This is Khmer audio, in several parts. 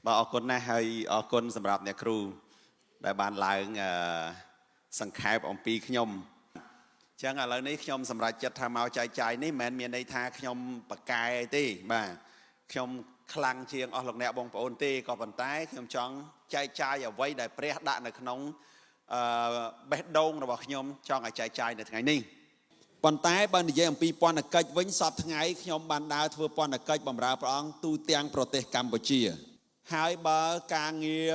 Bà ở con này hơi ở con sầm rạp nhà kêu đại ban lại sẵn khai ông pi nhom chẳng là lần này nhom sầm rạp chặt tham ao chạy này mẹ miền đây tha nhom bạc cài tê bà nhom khăng chiêng ở lục nẹo bông ôn tê có vận tải nhom chọn chạy ở vây đại pre đạn ở nông bét đông là bảo nhom cho ngày chạyในថ្ងៃនេះប៉ុន្តែបើនិយាយអំពីពន្ធកិច្ចវិញសពថ្ងៃខ្ញុំបានដើរធ្វើពន្ធកិច្ចបម្រើព្រះអង្គទូទាំងប្រទេសកម្ពុជាហើយបើការងារ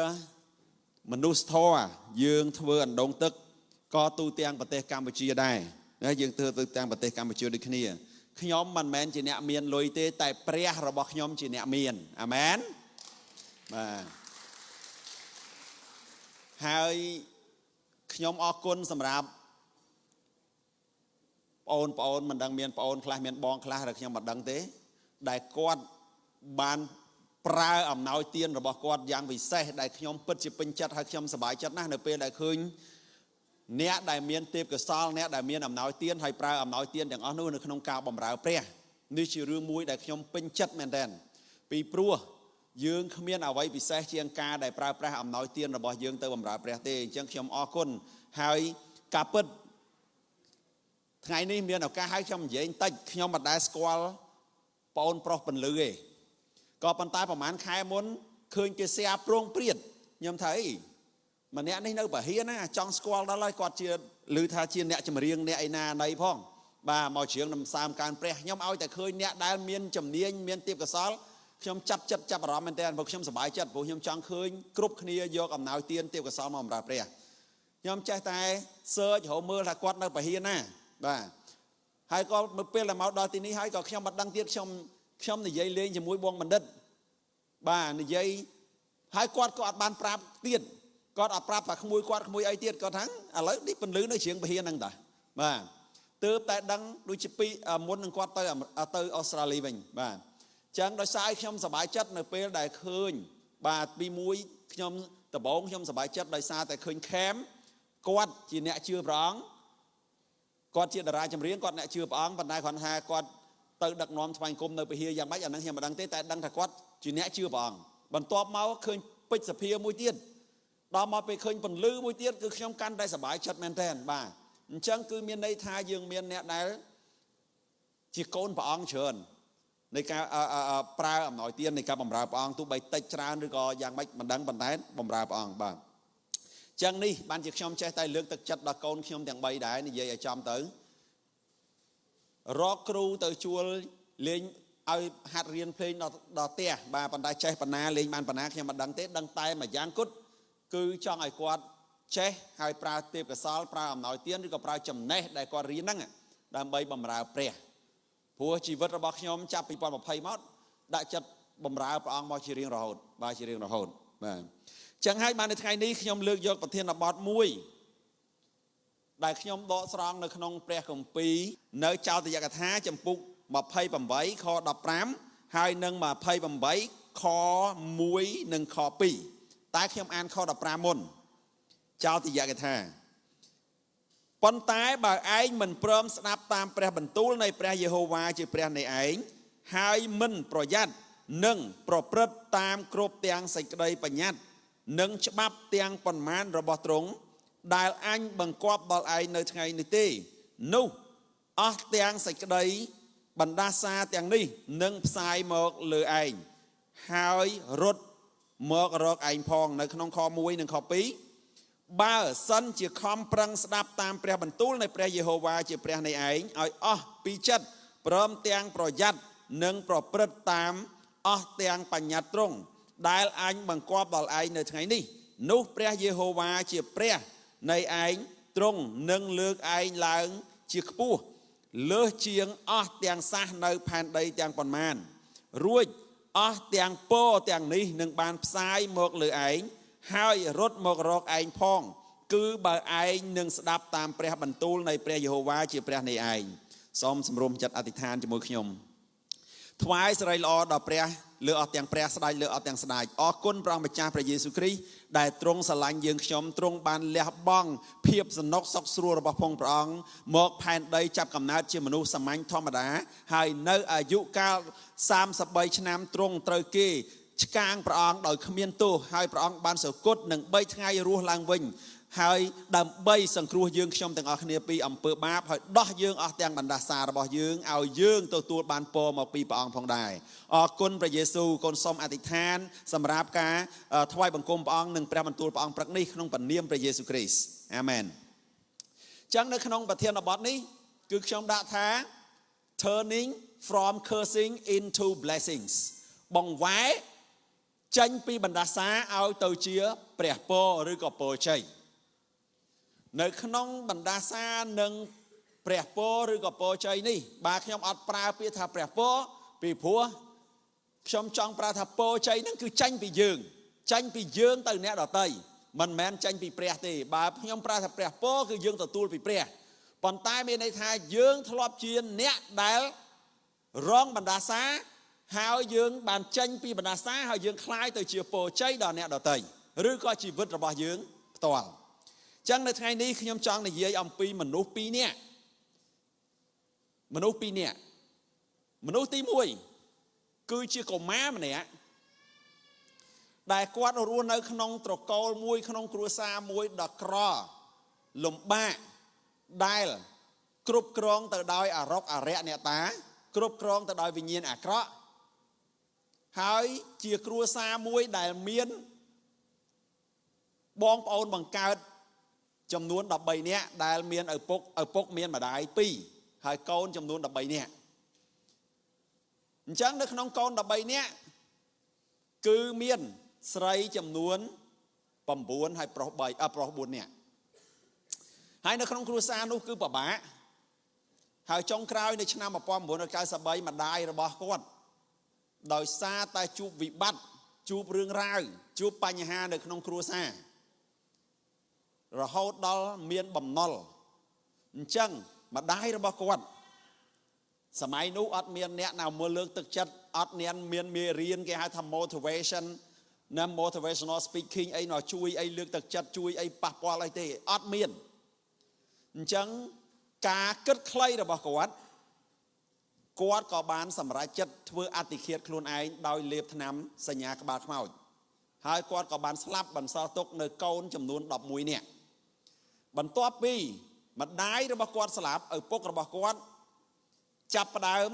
មនុស្សធម៌យើងធ្វើអណ្ដូងទឹកក៏ទូទាំងប្រទេសកម្ពុជាដែរយើងធ្វើទូទាំងប្រទេសកម្ពុជាដូចគ្នាខ្ញុំមិនមែនជាអ្នកមានលុយទេតែព្រះរបស់ខ្ញុំជាអ្នកមានអាមែនបាទហើយខ្ញុំអរគុណសម្រាប់បងប្អូនមិនដឹងមានបងប្អូនខ្លះមានបងខ្លះឬខ្ញុំមិនដឹងទេដែលគាត់បានប្រើអំណោយទានរបស់គាត់យ៉ាងពិសេសដែលខ្ញុំពិតជាពេញចិត្តហើយខ្ញុំសប្បាយចិត្តណាស់នៅពេលដែលឃើញអ្នកដែលមានទេពកោសល្យអ្នកដែលមានអំណោយទានហើយប្រើអំណោយទានទាំងអស់នោះនៅក្នុងការបម្រើព្រះនេះជារឿងមួយដែលខ្ញុំពេញចិត្តមែនទែនពីព្រោះយើងគ្មានអ្វីពិសេសជាងការដែលប្រើប្រាស់អំណោយទានរបស់យើងទៅបម្រើព្រះទេអញ្ចឹងខ្ញុំអរគុណហើយការពិតថ្ងៃនេះមានឱកាសឲ្យខ្ញុំនិយាយបន្តិចខ្ញុំមិនដែលស្គាល់បងប្រុសពន្លឺទេក៏ប៉ុន្តែប្រហែលខែមុនឃើញគេshareប្រងព្រាតខ្ញុំថាអីម្នាក់នេះនៅបរិហាណាចង់ស្គាល់ដល់ហើយគាត់ជាឮថាជាអ្នកចម្រៀងអ្នកឯណាណីផងបាទមកច្រៀងនំសាមកើនព្រះខ្ញុំឲ្យតែឃើញអ្នកដែលមានជំនាញមានទេពកោសល្យខ្ញុំចាប់ចិត្តចាប់អារម្មណ៍មែនតើព្រោះខ្ញុំសប្បាយចិត្តព្រោះខ្ញុំចង់ឃើញគ្រប់គ្នាយកអំណោយទានទេពកោសល្យមកបម្រើព្រះខ្ញុំចេះតែ search រកមើលថាគាត់នៅបរិហាណាបាទហើយក៏នៅពេលដែលមកដល់ទីនេះហើយក៏ខ្ញុំមិនដឹងទៀតខ្ញុំនិយាយលេងជាមួយបងបណ្ឌិតបាទនិយាយហើយគាត់ក៏អត់បានប្រាប់ទៀតគាត់អត់ប្រាប់ថាក្មួយគាត់ក្មួយអីទៀតគាត់ថាឥឡូវនេះពន្លឺនៅជ្រៀងបរិហាហ្នឹងតាបាទទើបតែដឹងដូចជាពីមុននឹងគាត់ទៅអូស្ត្រាលីវិញបាទចឹងដោយសារខ្ញុំសប្បាយចិត្តនៅពេលដែលឃើញបាទពីមួយខ្ញុំដំបូងខ្ញុំសប្បាយចិត្តដោយសារតែឃើញខេមគាត់ជាអ្នកជឿព្រះអង្គគាត់ជាតារាចម្រៀងគាត់អ្នកជឿព្រះអង្គប៉ុន្តែគាត់ថាគាត់ទៅដឹកនាំថ្វាយគុំនៅពហិយយ៉ាងម៉េចអានឹងខ្ញុំមិនដឹងទេតែដឹងថាគាត់ជាអ្នកជឿព្រះអង្គបន្ទាប់មកឃើញពេជ្រសភាមួយទៀតដល់មកពេលឃើញពន្លឺមួយទៀតគឺខ្ញុំកាន់តែសប្បាយចិត្តមែនទែនបាទអញ្ចឹងគឺមានន័យថាយើងមានអ្នកដែលជាកូនព្រះអង្គច្រើននៃការប្រើអំណោយទាននៃការបម្រើព្រះអង្គទោះបីតិចច្រើនឬក៏យ៉ាងម៉េចមិនដឹងប៉ុន្តែបម្រើព្រះអង្គបាទចឹងនេះបានជាខ្ញុំចេះតែលើកទឹកចិត្តដល់កូនខ្ញុំទាំង3ដែរនិយាយឲ្យចំទៅរកគ្រូទៅជួលលេងឲ្យហាត់រៀនភ្លេងដល់ផ្ទះបាទប៉ុន្តែចេះបណ្ណាលេងបានបណ្ណាខ្ញុំមិនដឹងទេដឹងតែមួយយ៉ាងគត់គឺចង់ឲ្យគាត់ចេះហើយប្រើទេពកោសល្យប្រើអំណោយទានឬក៏ប្រើចំណេះដែលគាត់រៀនហ្នឹងដើម្បីបម្រើព្រះព្រោះជីវិតរបស់ខ្ញុំចាប់ពី2020មកដាក់ចិត្តបម្រើព្រះអង្គមកជារៀងរហូតបាទជារៀងរហូតបាទចឹងហើយបាននៅថ្ងៃនេះខ្ញុំលើកយកប្រធានបទមួយដែលខ្ញុំដកស្រង់នៅក្នុងព្រះគម្ពីរនៅចោទយកថាចំពុក28ខ15ហើយនឹង28ខ1និងខ2តែខ្ញុំអានខ15មុនចោទយកថាប៉ុន្តែបើឯងមិនព្រមស្ដាប់តាមព្រះបន្ទូលនៃព្រះយេហូវ៉ាជាព្រះនៃឯងហើយមិនប្រយ័ត្ននិងប្រព្រឹត្តតាមគ្រប់ទាំងសេចក្តីបញ្ញត្តិនិងច្បាប់ទាំងប៉ុន្មានរបស់ទ្រង់ដែលអញបង្គាប់ដល់ឯងនៅថ្ងៃនេះទេនោះអស់ទាំងសេចក្តីបណ្ដាសាទាំងនេះនឹងផ្សាយមកលើឯងហើយរត់មករកឯងផងនៅក្នុងខ1និងខ2បើសិនជាខំប្រឹងស្ដាប់តាមព្រះបន្ទូលនៃព្រះយេហូវ៉ាជាព្រះនៃឯងឲ្យអស់ពីចិត្តព្រមទាំងប្រយ័ត្ននិងប្រព្រឹត្តតាមអស់ទាំងបញ្ញត្តិទ្រង់ដែលអញបង្គាប់ដល់ឯងនៅថ្ងៃនេះនោះព្រះយេហូវ៉ាជាព្រះនៃឯងទ្រង់នឹងលើកឯងឡើងជាខ្ពស់លើសជាងអស់ទាំងសះនៅផែនដីទាំងប៉ុន្មានរួចអស់ទាំងពរទាំងនេះនឹងបានផ្សាយមកលើឯងហើយរត់មករកឯងផងគឺបើឯងនឹងស្ដាប់តាមព្រះបន្ទូលនៃព្រះយេហូវ៉ាជាព្រះនៃឯងសូមសម្រុំចិត្តអធិដ្ឋានជាមួយខ្ញុំថ្វាយសិរីល្អដល់ព្រះលើអស់ទាំងព្រះស្ដេចលើអស់ទាំងស្ដេចអរគុណព្រះម្ចាស់ព្រះយេស៊ូវគ្រីស្ទដែលទ្រង់ស្រឡាញ់យើងខ្ញុំទ្រង់បានលះបង់ភាពសំណុកសុខស្រួលរបស់ព្រះអង្គមកផែនដីចាប់កំណើតជាមនុស្សសាមញ្ញធម្មតាហើយនៅអាយុកាល33ឆ្នាំទ្រង់ត្រូវគេ ឆ្កាងព្រះអង្គដោយគ្មានទោសហើយព្រះអង្គបានសគត់នឹង3ថ្ងៃរស់ឡើងវិញហើយដើម្បីសង្គ្រោះយើងខ្ញុំទាំងអស់គ្នាពីអំពើបាបហើយដោះយើងអស់ទាំងបណ្ដាសារបស់យើងឲ្យយើងទទួលបានពរមកពីព្រះអង្គផងដែរអរគុណព្រះយេស៊ូវកូនសូមអធិដ្ឋានសម្រាប់ការថ្វាយបង្គំព្រះអង្គនិងព្រះបន្ទូលព្រះអង្គព្រឹកនេះក្នុងព្រះនាមព្រះយេស៊ូវគ្រីស្ទអាមែនចឹងនៅក្នុងប្រធានបទនេះគឺខ្ញុំដាក់ថា turning from cursing into blessings បង្វែរចេញពីបណ្ដាសាឲ្យទៅជាព្រះពរឬក៏ពរជ័យនៅក្នុងបណ្ដាសានិងព្រះពរឬក៏ពរជ័យនេះបាទខ្ញុំអត់ប្រើពាក្យថាព្រះពរពីព្រោះខ្ញុំចង់ប្រើថាពរជ័យហ្នឹងគឺចេញពីយើងទៅអ្នកដទៃមិនមែនចេញពីព្រះទេបើខ្ញុំប្រើថាព្រះពរគឺយើងទទួលពីព្រះប៉ុន្តែមានន័យថាយើងធ្លាប់ជាអ្នកដែលរងបណ្ដាសាហើយយើងបានចេញពីបណ្ដាសាហើយយើងคล้ายទៅជាពរជ័យដល់អ្នកដទៃឬក៏ជីវិតរបស់យើងផ្ទាល់ចឹងនៅថ្ងៃនេះខ្ញុំចង់និយាយអំពីមនុស្សពីរនាក់មនុស្សទី1គឺជាកុមារម្នាក់ដែលគាត់រស់នៅក្នុងត្រកូលមួយក្នុងគ្រួសារមួយដ៏ក្រលំបាកដែលគ្រប់គ្រងទៅដោយអរុកអរិយអ្នកតាគ្រប់គ្រងទៅដោយវិញ្ញាណអាក្រក់ហើយជាគ្រួសារមួយដែលមានបងប្អូនបង្កើតចំនួន13នាក់ដែលមានឪពុកមានម្ដាយ2ហើយកូនចំនួន13នាក់អញ្ចឹងនៅក្នុងកូន13នាក់គឺមានស្រីចំនួន9ហើយប្រុស4នាក់ហើយនៅក្នុងគ្រួសារនោះគឺពិបាកហើយចុងក្រោយនៅឆ្នាំ1993ម្ដាយរបស់គាត់ដោយសារតែជួបវិបត្តិជួបរឿងរ៉ាវជួបបញ្ហានៅក្នុងគ្រួសាររហូតដល់មានបំណុលអញ្ចឹងម្ដាយរបស់គាត់សម័យនោះអត់មានអ្នកណាមើលលើកទឹកចិត្តអត់មានមេរៀនគេហៅថា motivational speaking អីណោះជួយអីលើកទឹកចិត្តជួយអីប៉ះពាល់អីទេអត់មានអញ្ចឹងការគិតខ្លីរបស់គាត់ក៏បានសម្រេចចិត្តធ្វើអតិឃាតខ្លួនឯងដោយលេបថ្នាំសញ្ញាក្បាលខ្មោចហើយគាត់ក៏បានស្លាប់បន្សល់ទុកនៅកូនចំនួន11នាក់បន្ទាប់ពីម្ដាយរបស់គាត់ស្លាប់ឪពុករបស់គាត់ចាប់ផ្ដើម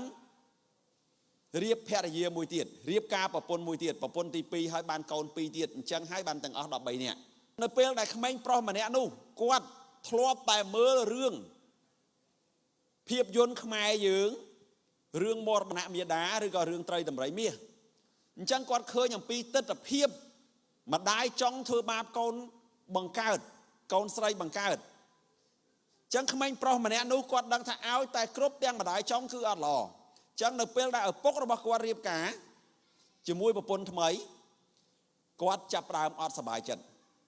រៀបភរិយាមួយទៀតរៀបការប្រពន្ធមួយទៀតប្រពន្ធទី2ហើយបានកូន2ទៀតអញ្ចឹងហើយបានទាំងអស់13នាក់នៅពេលដែលក្មេងប្រុសម្នាក់នោះគាត់ធ្លាប់តែមើលរឿងភាពយន្តខ្មែរយើងរឿងមរណៈមាតាឬក៏រឿងត្រីតម្រៃមាសអញ្ចឹងគាត់ឃើញអំពីទិដ្ឋភាពម្ដាយចង់ធ្វើបាបកូនបង្កើតកូនស្រីបង្កើតអញ្ចឹងក្មេងប្រុសម្នាក់នោះគាត់ដឹងថាឲ្យតែគ្រប់ទាំងម្ដាយចង់គឺអត់ល្អអញ្ចឹងនៅពេលដែលឪពុករបស់គាត់រៀបការជាមួយប្រពន្ធថ្មីគាត់ចាប់ផ្ដើមអត់សប្បាយចិត្ត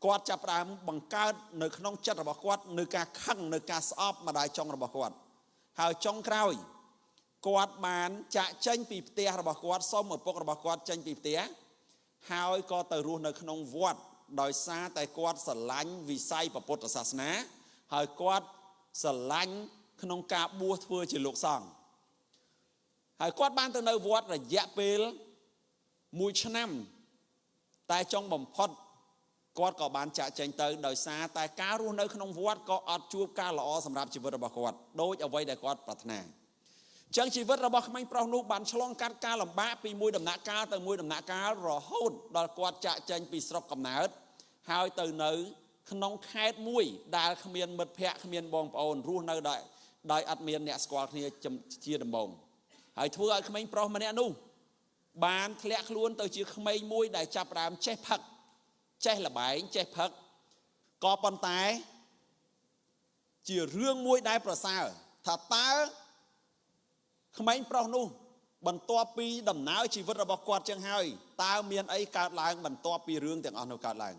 គាត់ចាប់ផ្ដើមបង្កើតនៅក្នុងចិត្តរបស់គាត់នៅការខឹងនៅការស្អប់ម្ដាយចុងរបស់គាត់ហើយចុងក្រោយគាត់បានចាក់ចេញពីផ្ទះរបស់គាត់សុំឪពុករបស់គាត់ចេញពីផ្ទះហើយក៏ទៅរស់នៅក្នុងវត្តដោយសារតែគាត់ស្រឡាញ់វិស័យពុទ្ធសាសនាហើយគាត់ស្រឡាញ់ក្នុងការបួសធ្វើជាលោកសង្ឃហើយគាត់បានទៅនៅវត្តរយៈពេល1ឆ្នាំតែចុងបំផុតគាត់ក៏បានចាក់ចេញទៅដោយសារតែការរស់នៅក្នុងវត្តក៏អត់ជួបការល្អសម្រាប់ជីវិតរបស់គាត់ដូចអ្វីដែលគាត់ប្រាថ្នាអញ្ចឹងជីវិតរបស់ក្មេងប្រុសនោះបានឆ្លងកាត់ការលំបាកពីមួយដំណាក់កាលទៅមួយដំណាក់កាលរហូតដល់គាត់ចាក់ចេញពីស្រុកកំណើតហើយទៅនៅក្នុងខេត្តមួយដែលគ្មានមិត្តភ័ក្តិគ្មានបងប្អូនរស់នៅដោយអត់មានអ្នកស្គាល់គ្នាជាដំបូងហើយធ្វើឲ្យក្មេងប្រុសម្នាក់នោះបានធ្លាក់ខ្លួនទៅជាក្មេងមួយដែលចាប់ផ្ដើមចេះផឹកចេះលបែងចេះផឹកក៏ប៉ុន្តែជារឿងមួយដែលប្រសើរថាតើក្មេងប្រុសនោះបន្ទាប់ពីដំណើរជីវិតរបស់គាត់ចឹងហើយតើមានអីកើតឡើងបន្ទាប់ពីរឿងទាំងអស់នោះកើតឡើង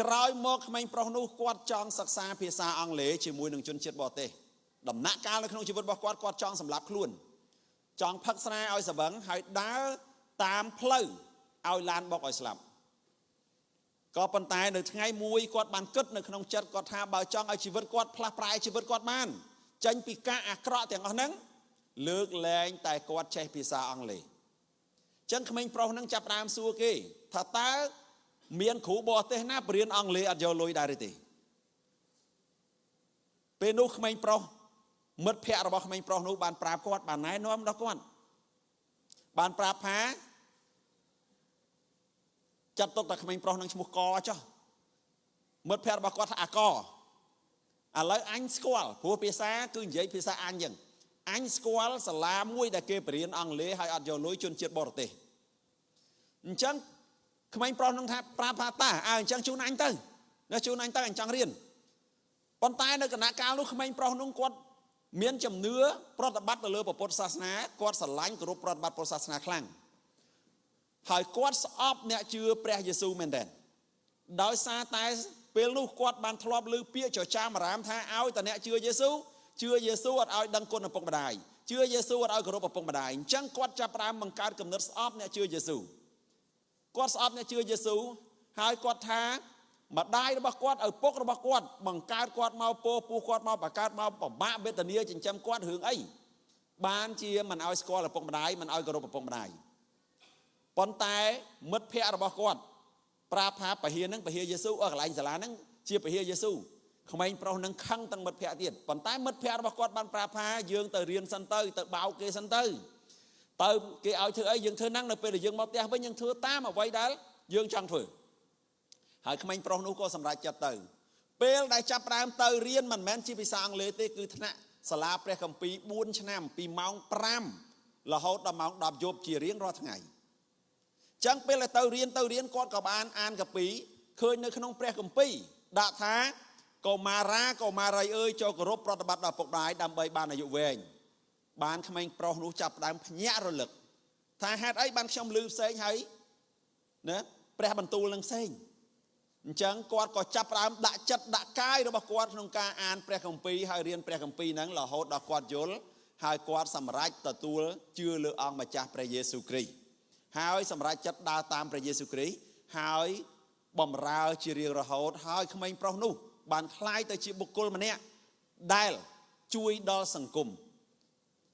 ក្រោយមកក្មេងប្រុសនោះគាត់ចង់សិក្សាភាសាអង់គ្លេសជាមួយនឹងជនជាតិបរទេសដំណាក់កាលនៅក្នុងជីវិតរបស់គាត់ចង់សម្លាប់ខ្លួនចង់ផឹកស្រាឲ្យសវឹងហើយដើរតាមផ្លូវឲ្យឡានបុកឲ្យស្លាប់ក៏ប៉ុន្តែនៅថ្ងៃមួយគាត់បានគិតនៅក្នុងចិត្តគាត់ថាបើចង់ឲ្យជីវិតគាត់ផ្លាស់ប្រែជីវិតគាត់បានចេញពីការអាក្រក់ទាំងអស់ហ្នឹងលើកលែងតែគាត់ចេះភាសាអង់គ្លេស ចឹងក្មេងប្រុសនឹងចាប់ដើមសួរគេថាតើមានគ្រូបរទេសណាបរៀនអង់គ្លេសអត់យកលុយដែរទេពេលនោះក្មេងប្រុសមិត្តភ័ក្តិរបស់ក្មេងប្រុសនោះបានប្រាប់គាត់បានណែនាំដល់គាត់បានប្រាប់ថាចាត់ទុកតែក្មេងប្រុសនឹងឈ្មោះកចុះមិត្តភ័ក្តិរបស់គាត់ថាអាកឥឡូវអញស្គាល់ព្រោះភាសាគឺនិយាយភាសាអញចឹងអញស្គាល់សាលាមួយដែលគេបរៀនអង់គ្លេសហើយអត់យកលុយជនជាតិបរទេសអញ្ចឹងក្មេងប្រុសនឹងថាប្រាប់ថាតាអញ្ចឹងជូនអញទៅនៅជូនអញទៅអញចង់រៀនប៉ុន្តែនៅគណៈកាលនោះក្មេងប្រុសនោះគាត់មានជំនឿប្រតិបត្តិទៅលើពុទ្ធសាសនាគាត់ស្រឡាញ់គោរពប្រតិបត្តិពុទ្ធសាសនាខ្លាំងហើយគាត់ស្អប់អ្នកជឿព្រះយេស៊ូវមែនទែនដោយសារតែពេលនោះគាត់បានធ្លាប់ឮពាក្យចចាមអារាមថាឲ្យតែអ្នកជឿយេស៊ូវអត់ឲ្យដឹងគុណឪពុកម្ដាយជឿយេស៊ូវអត់ឲ្យគោរពឪពុកម្ដាយអញ្ចឹងគាត់ចាប់ផ្ដើមបង្កើតគំនិតស្អប់អ្នកជឿយេស៊ូវគាត់ស្អប់អ្នកជឿយេស៊ូវហើយគាត់ថាម្ដាយរបស់គាត់ឪពុករបស់គាត់បង្កើតគាត់មកពោះគាត់មកបង្កើតមកពិបាកវេទនាចិញ្ចឹមគាត់រឿងអីបានជាមិនឲ្យស្គាល់ឪពុកម្ដាយមិនឲ្យគោរពឪពុកម្ដាយប៉ុន្តែមិត្តភ័ក្តិរបស់គាត់ប្រាប់ថាពហិនឹងពហិយេស៊ូវកន្លែងសាលាហ្នឹងជាពហិយេស៊ូវក្មេងប្រុសនឹងខឹងទាំងមិត្តភ័ក្តិទៀតប៉ុន្តែមិត្តភ័ក្តិរបស់គាត់បានប្រាប់ថាយើងទៅរៀនសិនទៅបោកគេសិនទៅគេឲ្យធ្វើអីយើងធ្វើហ្នឹងនៅពេលដែលយើងមកផ្ទះវិញយើងធ្វើតាមអ្វីដែលយើងចង់ធ្វើហើយក្មេងប្រុសនោះក៏សម្រេចចិត្តទៅពេលដែលចាប់ផ្ដើមទៅរៀនមិនមែនជាភាសាអង់គ្លេសទេគឺថ្នាក់សាលាព្រះគម្ពីរ4ឆ្នាំពីម៉ោង5រហូតដល់ម៉ោង10យប់ជារៀងរាល់ថ្ងៃចឹងពេលទៅរៀនគាត់ក៏បានអានកាពីឃើញនៅក្នុងព្រះគម្ពីរដាក់ថាកុមារីអើយចូលគោរពប្រតិបត្តិដល់ពុកម្ដាយដើម្បីបានអាយុវែងបានក្មេងប្រុសនោះចាប់ផ្ដើមភ្ញាក់រលឹកថាហេតុអីបានខ្ញុំឮផ្សេងហើយណាព្រះបន្ទូលនឹងផ្សេងអញ្ចឹងគាត់ក៏ចាប់ផ្ដើមដាក់ចិត្តដាក់កាយរបស់គាត់ក្នុងការអានព្រះគម្ពីរហើយរៀនព្រះគម្ពីរហ្នឹងរហូតដល់គាត់យល់ហើយគាត់សម្រេចទទួលជឿលើអង្គម្ចាស់ព្រះយេស៊ូវគ្រីស្ទហើយសម្រេចចិត្តដើរតាមព្រះយេស៊ូវគ្រីស្ទហើយបម្រើជារៀងរហូតហើយក្មេងប្រុសនោះបានក្លាយទៅជាបុគ្គលម្នាក់ដែលជួយដល់សង្គម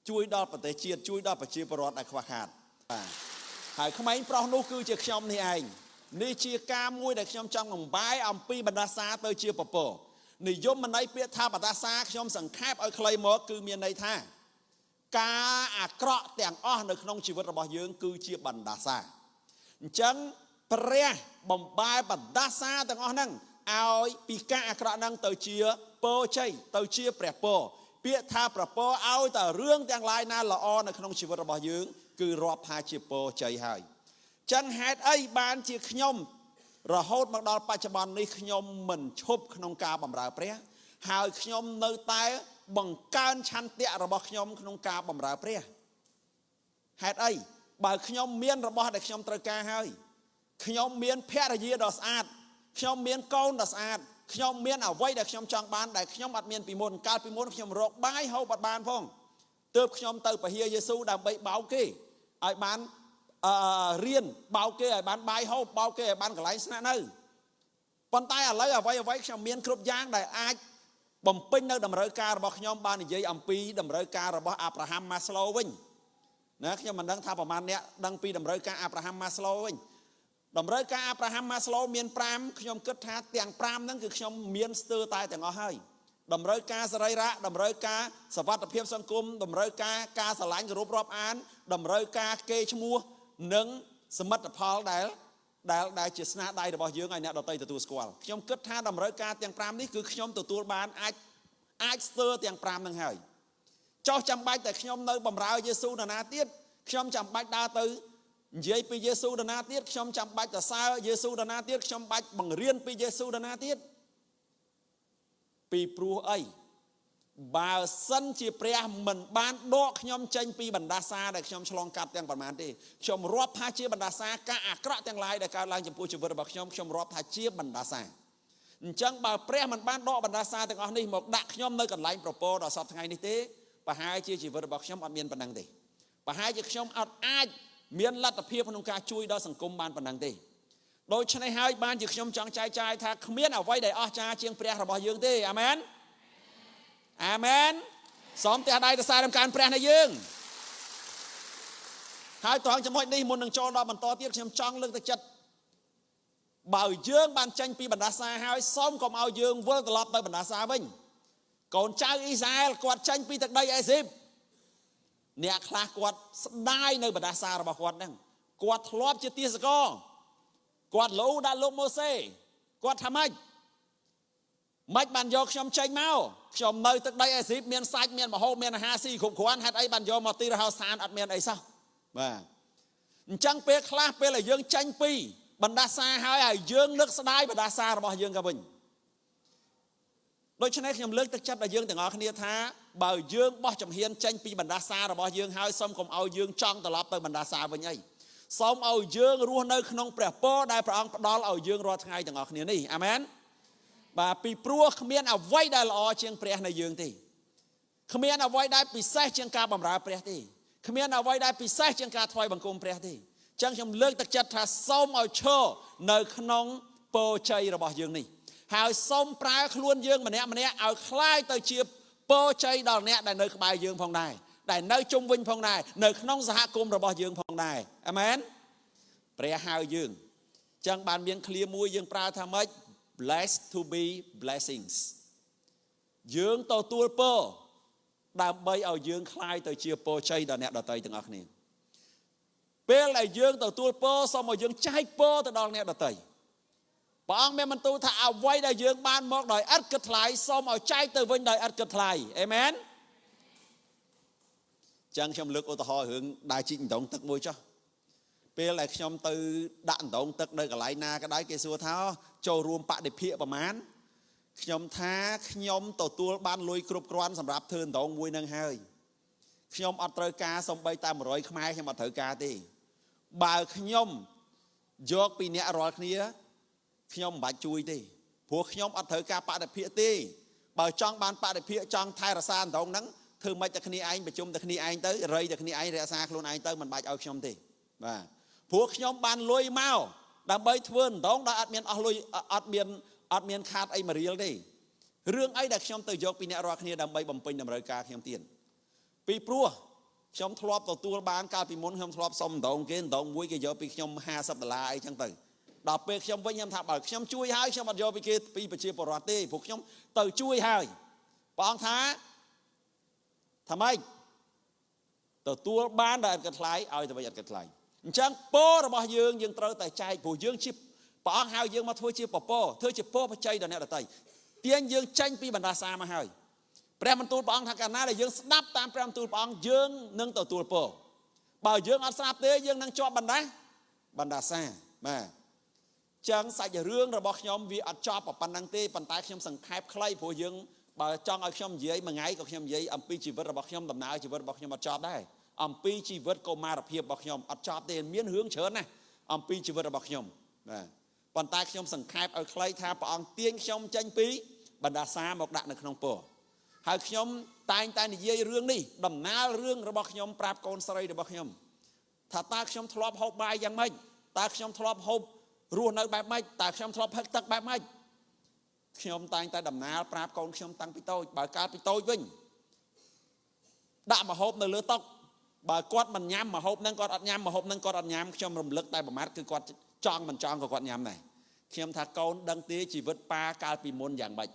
ជួយដល់ប្រទេសជាតិជួយដល់ប្រជាពលរដ្ឋដែលខ្វះខាតបាទហើយក្មេងប្រុសនោះគឺជាខ្ញុំនេះឯងនេះជាការមួយដែលខ្ញុំចង់បំបាយអំពីបណ្ដាសាទៅជាពពកនិយមន័យពាក្យថាបណ្ដាសាខ្ញុំសង្ខេបឲ្យខ្លីមកគឺមានន័យថាការអាក្រក់ទាំងអស់នៅក្នុងជីវិតរបស់យើងគឺជាបណ្ដាសាអញ្ចឹងព្រះបំបាយបណ្ដាសាទាំងអស់ហ្នឹងឲ្យពីការអាក្រក់ហ្នឹងទៅជាពរជ័យទៅជាព្រះពរពាក្យថាព្រះពរឲ្យតែរឿងទាំងឡាយណាល្អនៅក្នុងជីវិតរបស់យើងគឺរាប់ថាជាពរជ័យហើយចឹងហេតុអីបានជាខ្ញុំរហូតមកដល់បច្ចុប្បន្ននេះខ្ញុំមិនឈប់ក្នុងការបម្រើព្រះហើយខ្ញុំនៅតែបង្កើនឆន្ទៈរបស់ខ្ញុំក្នុងការបម្រើព្រះហេតុអីបើខ្ញុំមានរបស់ដែលខ្ញុំត្រូវការហើយខ្ញុំមានភរិយាដ៏ស្អាតខ្ញុំមានកូនដ៏ស្អាតខ្ញុំមានអ្វីដែលខ្ញុំចង់បានដែលខ្ញុំអត់មានពីមុនកាលពីមុនខ្ញុំរកបាយហូបអត់បានផងទើបខ្ញុំទៅពហិយេស៊ូវដើម្បីបោកគេឲ្យបានរៀនបោកគេឲ្យបានបាយហូបបោកគេឲ្យបានកន្លែងស្នាក់នៅប៉ុន្តែឥឡូវអ្វីខ្ញុំមានគ្រប់យ៉ាងដែលអាចបំពេញនៅតម្រូវការរបស់ខ្ញុំបាននិយាយអំពីតម្រូវការរបស់អាប់រ៉ាហាំម៉ាស្លូវិញណាខ្ញុំមិនដឹងថាប្រមាណអ្នកដឹងពីតម្រូវការអាប់រ៉ាហាំម៉ាស្លូវិញតម្រូវការអាប់រ៉ាហាំម៉ាស្លូមាន5ខ្ញុំគិតថាទាំង5ហ្នឹងគឺខ្ញុំមានស្ទើរតែទាំងអស់ហើយតម្រូវការសរីរៈតម្រូវការសវត្ថិភាពសង្គមតម្រូវការស្រឡាញ់គោរពរាប់អានតម្រូវការកេរ្តិ៍ឈ្មោះនិងសមិទ្ធផលដែលជាស្នាដៃរបស់យើងឲ្យអ្នកដទៃទទួលស្គាល់ខ្ញុំគិតថាតម្រូវការទាំង5នេះគឺខ្ញុំទទួលបានអាចស្ទើរទាំង5ហ្នឹងហើយចោះចាំបាច់តែខ្ញុំនៅបម្រើយេស៊ូវនរណាទៀតខ្ញុំចាំបាច់ដើរទៅនិយាយពីយេស៊ូវនរណាទៀតខ្ញុំចាំបាច់សរសើរយេស៊ូវនរណាទៀតខ្ញុំបាច់បង្រៀនពីយេស៊ូវនរណាទៀតពីព្រោះអីបើសិនជាព្រះមិនបានដកខ្ញុំចេញពីបណ្ដាសាដែលខ្ញុំឆ្លងកាត់ទាំងប្រមាណទេខ្ញុំរាប់ថាជាបណ្ដាសាការអាក្រក់ទាំងឡាយដែលកើតឡើងចំពោះជីវិតរបស់ខ្ញុំរាប់ថាជាបណ្ដាសាអញ្ចឹងបើព្រះមិនបានដកបណ្ដាសាទាំងអស់នេះមកដាក់ខ្ញុំនៅកន្លែងប្រពោដល់សប្តាហ៍ថ្ងៃនេះទេប្រហែលជាជីវិតរបស់ខ្ញុំអត់មានប៉ុណ្ណឹងទេប្រហែលជាខ្ញុំអត់អាចមានលទ្ធភាពក្នុងការជួយដល់សង្គមបានប៉ុណ្ណឹងទេដូច្នេះហើយបានជាខ្ញុំចង់ចែកចាយថាគ្មានអ្វីដែលអស្ចារ្យជាងព្រះរបស់យើងទេអាមែនអាមែនសូមផ្ទះដៃទៅសារដំណើរព្រះនៃយើង ហើយត្រង់ចំណុចនេះមុននឹងចូលដល់បន្តទៀតខ្ញុំចង់លើកទឹកចិត្តបើយើងបានចេញពីបណ្ដាសាហើយសូមកុំឲ្យយើងវិលត្រឡប់ទៅបណ្ដាសាវិញកូនចៅអ៊ីស្រាអែលគាត់ចេញពីទឹកដីអេស៊ីបអ្នកខ្លះគាត់ស្ដាយនៅបណ្ដាសារបស់គាត់ហ្នឹងគាត់ធ្លាប់ជាទាសករគាត់លោដាក់លោកម៉ូសេគាត់ថាម៉េចបានយកខ្ញុំចេញមកខ្ញុំនៅទឹកដីអេស៊ីបមានសាច់មានម្ហូបមានអាហារស៊ីគ្រប់គ្រាន់ហេតុអីបានយកមកទីរហោស្ថានអត់មានអីសោះបាទអញ្ចឹងពេលខ្លះពេលដែលយើងចេញពីបណ្ដាសាហើយយើងនឹកស្ដាយបណ្ដាសារបស់យើងក៏វិញដូច្នេះខ្ញុំលើកទឹកចិត្តដល់យើងទាំងអស់គ្នាថាបើយើងបោះជំហានចេញពីបណ្ដាសារបស់យើងហើយសូមកុំឲ្យយើងចង់ត្រឡប់ទៅបណ្ដាសាវិញអីសូមឲ្យយើងរស់នៅក្នុងព្រះពរដែលព្រះអង្គផ្ដល់ឲ្យយើងរាល់ថ្ងៃទាំងអស់គ្នានេះអាមែនបាទពីព្រោះគ្មានអ្វីដែលល្អជាងព្រះនៅយើងទេគ្មានអ្វីដែលពិសេសជាងការបម្រើព្រះទេគ្មានអ្វីដែលពិសេសជាងការថ្វាយបង្គំព្រះទេអញ្ចឹងខ្ញុំលើកទឹកចិត្តថាសូមឲ្យឈរនៅក្នុងពរជ័យរបស់យើងនេះហើយសូមប្រើខ្លួនយើងម្នាក់ឲ្យคล้ายទៅជាពរជ័យដល់អ្នកដែលនៅក្បែរយើងផងដែរដែលនៅជុំវិញផងដែរនៅក្នុងសហគមន៍របស់យើងផងដែរអាមែនព្រះហៅយើងអញ្ចឹងបានមានឃ្លាមួយយើងប្រើថាម៉េច blessed to be blessings យើងទទួលពរដើម្បីឲ្យយើងคล้ายទៅជាពរជ័យដល់អ្នកដទៃទាំងអស់គ្នាពេលដែលយើងទទួលពរសូមឲ្យយើងចែកពរទៅដល់អ្នកដទៃព្រះអង្គមានបន្ទូលថាអ្វីដែលយើងបានមកដោយឥតគិតថ្លៃសូមឲ្យចែកទៅវិញដោយឥតគិតថ្លៃអេមែនចឹងខ្ញុំលើកឧទាហរណ៍រឿងដើរជីកអណ្ដូងទឹកមួយចុះពេលដែលខ្ញុំទៅដាក់អណ្ដូងទឹកនៅកន្លែងណាក៏ដោយគេសួរថាចូលរួមបដិភិកប្រមាណខ្ញុំថាខ្ញុំទទួលបានលុយគ្រប់គ្រាន់សម្រាប់ធ្វើអណ្ដូងមួយនឹងហើយខ្ញុំអត់ត្រូវការសំបីតែ100ខ្មែរខ្ញុំអត់ត្រូវការទេបើខ្ញុំយកពីអ្នករាល់គ្នាខ្ញុំមិនបាច់ជួយទេព្រោះខ្ញុំអត់ត្រូវការបដិភិកទេបើចង់បានបដិភិកចង់ថែរក្សាអណ្ដូងហ្នឹងធ្វើមិនតែគ្នាឯងប្រជុំតែគ្នាឯងទៅរៃតែគ្នាឯងរក្សាខ្លួនឯងទៅមិនបាច់ឲ្យខ្ញុំទេបាទព្រោះខ្ញុំបានលុយមកដើម្បីធ្វើអណ្ដូងដែលអត់មានអស់លុយអត់មានខាតអីមួយរៀលទេរឿងអីដែលខ្ញុំទៅយកពីអ្នករាល់គ្នាដើម្បីបំពេញតម្រូវការខ្ញុំទៀតពីព្រោះខ្ញុំធ្លាប់ទទួលបានកាលពីមុនខ្ញុំធ្លាប់សុំអណ្ដូងគេអណ្ដូងមួយគេយកពីខ្ញុំ$50អីចឹងទៅដល់ពេលខ្ញុំវិញខ្ញុំថាបើខ្ញុំជួយហើយខ្ញុំអត់យកពីគេពីប្រជាពលរដ្ឋទេព្រោះខ្ញុំទៅជួយហើយព្រះអង្គថាម៉េចទទួលបានដែលឥតគិតថ្លៃឲ្យទៅវិញឥតគិតថ្លៃអញ្ចឹងពររបស់យើងត្រូវតែចែកព្រោះយើងជាព្រះអង្គហៅយើងមកធ្វើជាពពរធ្វើជាពរបច្ច័យដល់អ្នកដទៃទាញយើងចេញពីបណ្ដាសាមកហើយព្រះបន្ទូលព្រះអង្គថាកាលណាដែលយើងស្ដាប់តាមព្រះបន្ទូលព្រះអង្គយើងនឹងទទួលពរបើយើងអត់ស្ដាប់ទេយើងនឹងជាប់បណ្ដាសាបាទចឹងសាច់រឿងរបស់ខ្ញុំវាអត់ចប់ប៉ុណ្ណឹងទេប៉ុន្តែខ្ញុំសង្ខេបខ្លីព្រោះយើងបើចង់ឲ្យខ្ញុំនិយាយមួយថ្ងៃក៏ខ្ញុំនិយាយអំពីជីវិតរបស់ខ្ញុំដំណើរជីវិតរបស់ខ្ញុំអត់ចប់ដែរអំពីជីវិតកុមារភាពរបស់ខ្ញុំអត់ចប់ទេមានរឿងច្រើនណាស់អំពីជីវិតរបស់ខ្ញុំបាទប៉ុន្តែខ្ញុំសង្ខេបឲ្យខ្លីថាព្រះអង្គទាញខ្ញុំចេញពីបណ្ដាសាមកដាក់នៅក្នុងពរហើយខ្ញុំតែងតែនិយាយរឿងនេះដំណើររឿងរបស់ខ្ញុំប្រាប់កូនស្រីរបស់ខ្ញុំថាតើខ្ញុំធ្លាប់ហូបបាយយ៉ាងម៉េចតើខ្ញុំធ្លាប់ហូបរស់នៅបែបម៉េចតើខ្ញុំធ្លាប់ផឹកទឹកបែបម៉េចខ្ញុំតែងតែដំណើរប្រាប់កូនខ្ញុំតាំងពីតូចបើកាលពីតូចវិញដាក់ម្ហូបនៅលើតុបើគាត់មិនញ៉ាំម្ហូបហ្នឹងគាត់អត់ញ៉ាំម្ហូបហ្នឹងគាត់អត់ញ៉ាំខ្ញុំរំលឹកតែប្រមាថគឺគាត់ចង់មិនចង់ក៏គាត់ញ៉ាំដែរខ្ញុំថាកូនដឹងទេជីវិតប៉ាកាលពីមុនយ៉ាងម៉េច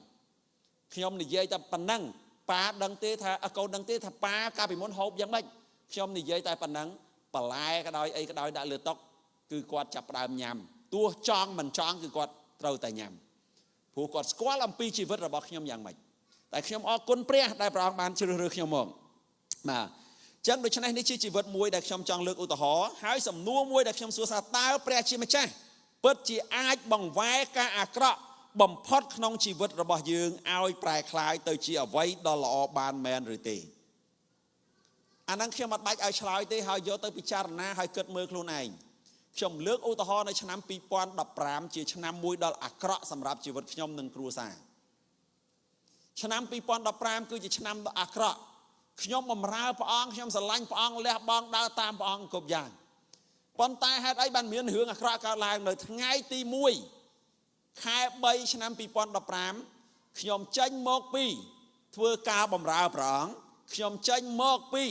ខ្ញុំនិយាយតែប៉ុណ្ណឹងប៉ាដឹងទេថាកូនដឹងទេថាប៉ាកាលពីមុនហូបយ៉ាងម៉េចខ្ញុំនិយាយតែប៉ុណ្ណឹងបន្លែក៏ដោយអីក៏ដោយដាក់លើតុគឺគាត់ចាប់ផ្ដើមញ៉ាំទោះចង់មិនចង់គឺគាត់ត្រូវតែញ៉ាំព្រោះគាត់ស្គាល់អំពីជីវិតរបស់ខ្ញុំយ៉ាងម៉េចតែខ្ញុំអរគុណព្រះដែលព្រះអង្គបានជ្រើសរើសខ្ញុំមកបាទចឹងដូច្នេះនេះជាជីវិតមួយដែលខ្ញុំចង់លើកឧទាហរណ៍ហើយសំណួរមួយដែលខ្ញុំសួរថាតើព្រះជាម្ចាស់ពិតជាអាចបង្វែរការអាក្រក់បំផុតក្នុងជីវិតរបស់យើងឲ្យប្រែក្លាយទៅជាអ្វីដ៏ល្អបានមែនឬទេអាហ្នឹងខ្ញុំអត់បាច់ឲ្យឆ្លើយទេហើយយកទៅពិចារណាហើយគិតមើលខ្លួនឯងខ្ញុំលើកឧទាហរណ៍នៅឆ្នាំ2015ជាឆ្នាំមួយដ៏អាក្រក់សម្រាប់ជីវិតខ្ញុំនិងគ្រួសារឆ្នាំ2015គឺជាឆ្នាំដ៏អាក្រក់ខ្ញុំបម្រើព្រះអង្គខ្ញុំស្រឡាញ់ព្រះអង្គលះបង់ដើរតាមព្រះអង្គគ្រប់យ៉ាងប៉ុន្តែហេតុអីបានមានរឿងអាក្រក់កើតឡើងនៅថ្ងៃទី1ខែ3ឆ្នាំ2015ខ្ញុំចេញមកពីធ្វើការបម្រើព្រះអង្គខ្ញុំចេញមកពី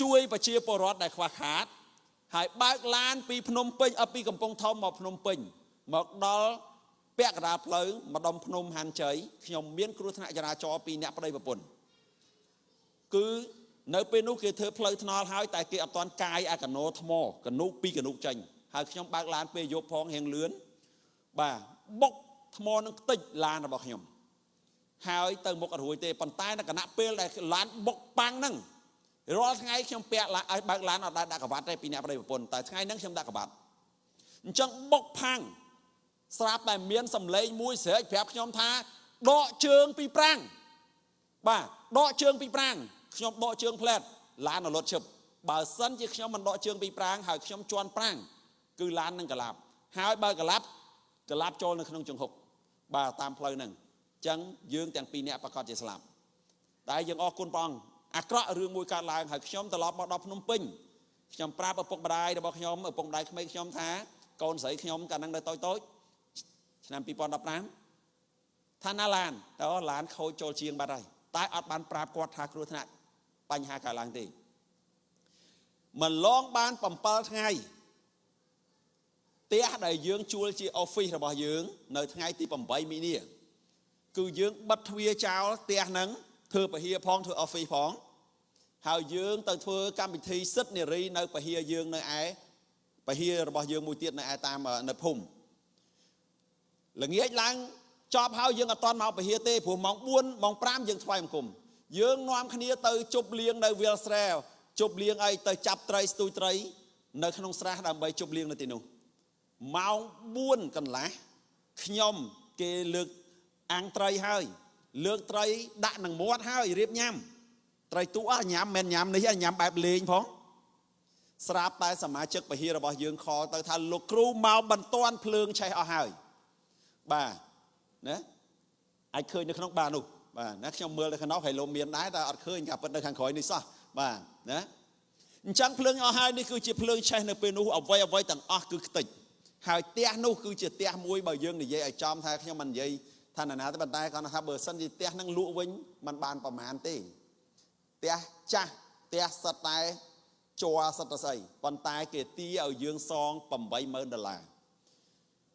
ជួយប្រជាពលរដ្ឋដែលខ្វះខាតហើយបើកឡានពីភ្នំពេញពីកំពង់ធំមកភ្នំពេញមកដល់ពាក់កណ្ដាលផ្លូវម្ដុំភ្នំហាន់ជ័យខ្ញុំមានគ្រោះថ្នាក់ចរាចរណ៍ពីអ្នកប្តីប្រពន្ធគឺនៅពេលនោះគេធ្វើផ្លូវថ្នល់ហើយតែគេអត់ទាន់កាយអាកណូថ្មកណូកពីកណូកចេញហើយខ្ញុំបើកឡានពេលយប់ផងរៀងលឿនបាទបុកថ្មនឹងខ្ទេចឡានរបស់ខ្ញុំហើយទៅមុខអត់រួចទេប៉ុន្តែនៅគណៈពេលដែលឡានបុកប៉ាំងហ្នឹងរាល់ថ្ងៃខ្ញុំពាក់ឡានឲ្យបើកឡានអត់ដាក់កបាត់ទេពីអ្នកប្តីប្រពន្ធតែថ្ងៃហ្នឹងខ្ញុំដាក់កបាត់អញ្ចឹងបុកផាំងស្រាប់តែមានសម្លេងមួយស្រែកប្រាប់ខ្ញុំថាដកជើងពីប្រាំងបាទដកជើងពីប្រាំងខ្ញុំដកជើងផ្លែតឡានរលត់ឈឹបបើសិនជាខ្ញុំមិនដកជើងពីប្រាំងហើយខ្ញុំជន់ប្រាំងគឺឡាននឹងកឡាប់ហើយបើកឡាប់ចូលនៅក្នុងជង្ហុកបាទតាមផ្លូវហ្នឹងអញ្ចឹងយើងទាំងពីរនាក់ប្រកាសជាស្លាប់តែយើងអរគុណព្រះអង្គអាក្រក់រឿងមួយកើតឡើងហើយខ្ញុំត្រឡប់មកដល់ភ្នំពេញខ្ញុំប្រាប់ឪពុកម្ដាយរបស់ខ្ញុំឪពុកម្ដាយក្មេងខ្ញុំថាកូនស្រីខ្ញុំកាលហ្នឹងនៅតូចឆ្នាំ2015ថាណាឡានតើឡានខូចចូលជាងបាត់ហើយតែអត់បានប្រាប់គាត់ថាគ្រោះថ្នាក់បញ្ហាកើតឡើងទេមិនឡងបាន7ថ្ងៃផ្ទះដែលយើងជួលជា office របស់យើងនៅថ្ងៃទី8មីនាគឺយើងបិទទ្វារចោលផ្ទះហ្នឹងធ្វើពហិផងធ្វើ office ផងហើយយើងទៅធ្វើកម្មវិធីសិទ្ធិនារីនៅពហិយើងនៅឯពហិរបស់យើងមួយទៀតនៅឯតាមនៅភូមិល្ងាចឡើងចប់ហើយយើងអត់ទាន់មកពហិទេព្រោះម៉ោង4ម៉ោង5យើងថ្វាយបង្គំយើងនាំគ្នាទៅជប់លៀងនៅវាលស្រែជប់លៀងអីទៅចាប់ត្រីស្ទូចត្រីនៅក្នុងស្រះដើម្បីជប់លៀងនៅទីនោះម៉ោង4កន្លះខ្ញុំគេលើកអាំងត្រីហើយលើកត្រីដាក់នឹងមាត់ហើយរៀបញ៉ាំត្រីទូញ៉ាំមិនញ៉ាំនេះញ៉ាំបែបលេងផងស្រាប់តែសមាជិកពហិរបស់យើងខលទៅថាលោកគ្រូមកបន្ទាន់ភ្លើងឆេះអស់ហើយបាទណាអាចឃើញនៅក្នុងបាទនោះបាទណាខ្ញុំមើលនៅខាងនោះហើយលោកមានដែរតែអត់ឃើញការពិតនៅខាងក្រោយនេះសោះបាទណាអញ្ចឹងភ្លើងអស់ហើយនេះគឺជាភ្លើងឆេះនៅពេលនោះអ្វីទាំងអស់គឺខ្ទេចហើយផ្ទះនោះគឺជាផ្ទះមួយបើយើងនិយាយឲ្យចំថាខ្ញុំមិននិយាយថាណាទេប៉ុន្តែគាត់ថាបើសិនជាផ្ទះហ្នឹងលក់វិញมันបានប្រមាណទេផ្ទះចាស់ផ្ទះសិតតែជ័រសិតតែស្អីប៉ុន្តែគេទាឲ្យយើងសង$80,000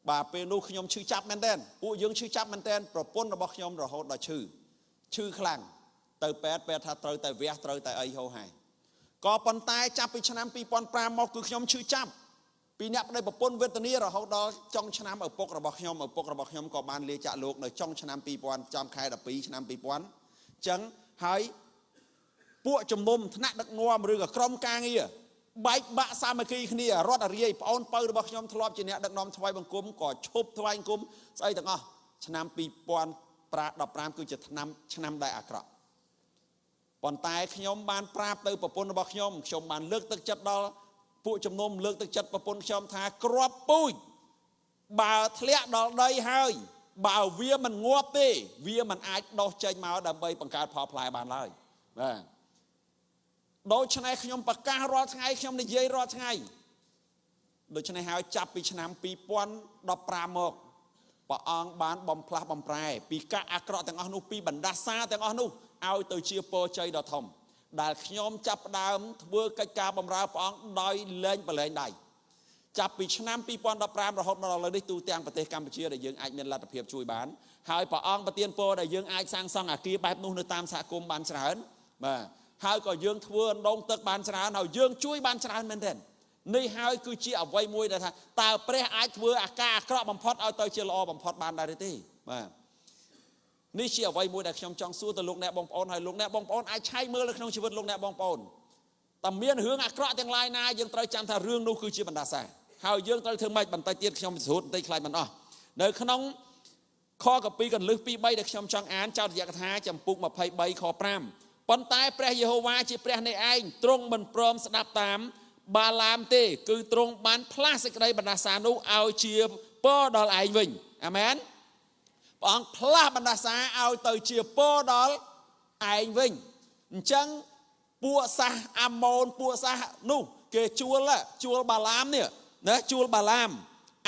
បាទពេលនោះខ្ញុំឈឺចាប់មែនតើពួកយើងឈឺចាប់មែនតើប្រពន្ធរបស់ខ្ញុំរហូតដល់ឈឺខ្លាំងទៅពេទ្យថាត្រូវតែវះត្រូវតែអីហូរហើយក៏ប៉ុន្តែចាប់ពីឆ្នាំ2005មកគឺខ្ញុំឈឺចាប់ពីអ្នកប្តីប្រពន្ធវេទនារហូតដល់ចុងឆ្នាំឪពុករបស់ខ្ញុំក៏បានលាចាកលោកនៅចុងឆ្នាំ2000ចំខែ12ឆ្នាំ2000អញ្ចឹងហើយពួកជំនុំថ្នាក់ដឹកនាំឬក៏ក្រុមការងារបែកបាក់សាមគ្គីគ្នារត់រាយប្អូនបើរបស់ខ្ញុំធ្លាប់ជាអ្នកដឹកនាំថ្វាយបង្គំក៏ឈប់ថ្វាយបង្គំស្អីទាំងអស់ឆ្នាំ2015គឺជាឆ្នាំដែលអាក្រក់ប៉ុន្តែខ្ញុំបានប្រាប់ទៅប្រពន្ធរបស់ខ្ញុំបានលើកទឹកចិត្តដល់ពួកជំនុំលើកទឹកចិត្តប្រពន្ធខ្ញុំថាក្របពូជបើធ្លាក់ដល់ដីហើយបើវាមិនងាប់ទេវាមិនអាចដុះចេញមកដើម្បីបង្កើតផលផ្លែបានឡើយបាទដូច្នេះខ្ញុំប្រកាសរាល់ថ្ងៃខ្ញុំនិយាយរាល់ថ្ងៃដូច្នេះហើយចាប់ពីឆ្នាំ2015មកព្រះអង្គបានបំផ្លាស់បំប្រែពីការអាក្រក់ទាំងអស់នោះពីបណ្ដាសាទាំងអស់នោះឲ្យទៅជាពរជ័យដ៏ធំដែលខ្ញុំចាប់ផ្ដើមធ្វើកិច្ចការបម្រើព្រះអង្គដោយលែងប្រឡែងដៃចាប់ពីឆ្នាំ2015រហូតមកដល់ឥឡូវនេះទូទាំងប្រទេសកម្ពុជាដែលយើងអាចមានលទ្ធភាពជួយបានហើយព្រះអង្គប្រទានពរដែលយើងអាចសាងសង់អគារបែបនោះនៅតាមសហគមន៍បានច្រើនបាទហើយក៏យើងធ្វើអណ្ដូងទឹកបានច្រើនហើយយើងជួយបានច្រើនមែនទែននេះហើយគឺជាអ្វីមួយដែលថាតើព្រះអាចធ្វើអាការអាក្រក់បំផុតឲ្យទៅជាល្អបំផុតបានដែរទេបាទនេះជាអ្វីមួយដែលខ្ញុំចង់សួរទៅលោកអ្នកបងប្អូនហើយលោកអ្នកបងប្អូនអាចឆែកមើលនៅក្នុងជីវិតលោកអ្នកបងប្អូនតើមានរឿងអាក្រក់ទាំងឡាយណាយើងត្រូវចាំថារឿងនោះគឺជាបណ្ដាសាហើយយើងត្រូវធ្វើម៉េចបន្តិចទៀតខ្ញុំស្រួតបន្តិចខ្លាចមិនអស់នៅក្នុងខកពីកន្លឹះ2 3ដែលខ្ញុំចង់អានចោទយកថាចំពុក23ខ5ប៉ុន្តែព្រះយេហូវ៉ាជាព្រះនៃឯងទ្រង់មិនព្រមស្ដាប់តាមបាឡាមទេគឺទ្រង់បានផ្លាស់សេចក្តីបណ្ដាសានោះឲ្យជាពរដល់ឯងវិញអាមែនព្រះអង្គផ្លាស់បណ្ដាសាឲ្យទៅជាពរដល់ឯងវិញអញ្ចឹងពួកសាសអាម៉ូនពួកសាសនោះគេជួលបាឡាមនេះណាជួលបាឡាម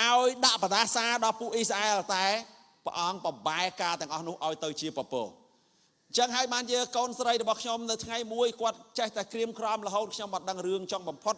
ឲ្យដាក់បណ្ដាសាដល់ពួកអ៊ីស្រាអែលតែព្រះអង្គបបែរការទាំងអស់នោះឲ្យទៅជាពពក chẳng hai ban giờ con sợi được bọc nhom từ ngày muối quạt chạy tại kìm kram là hậu trong mặt đăng rương trong bầm phốt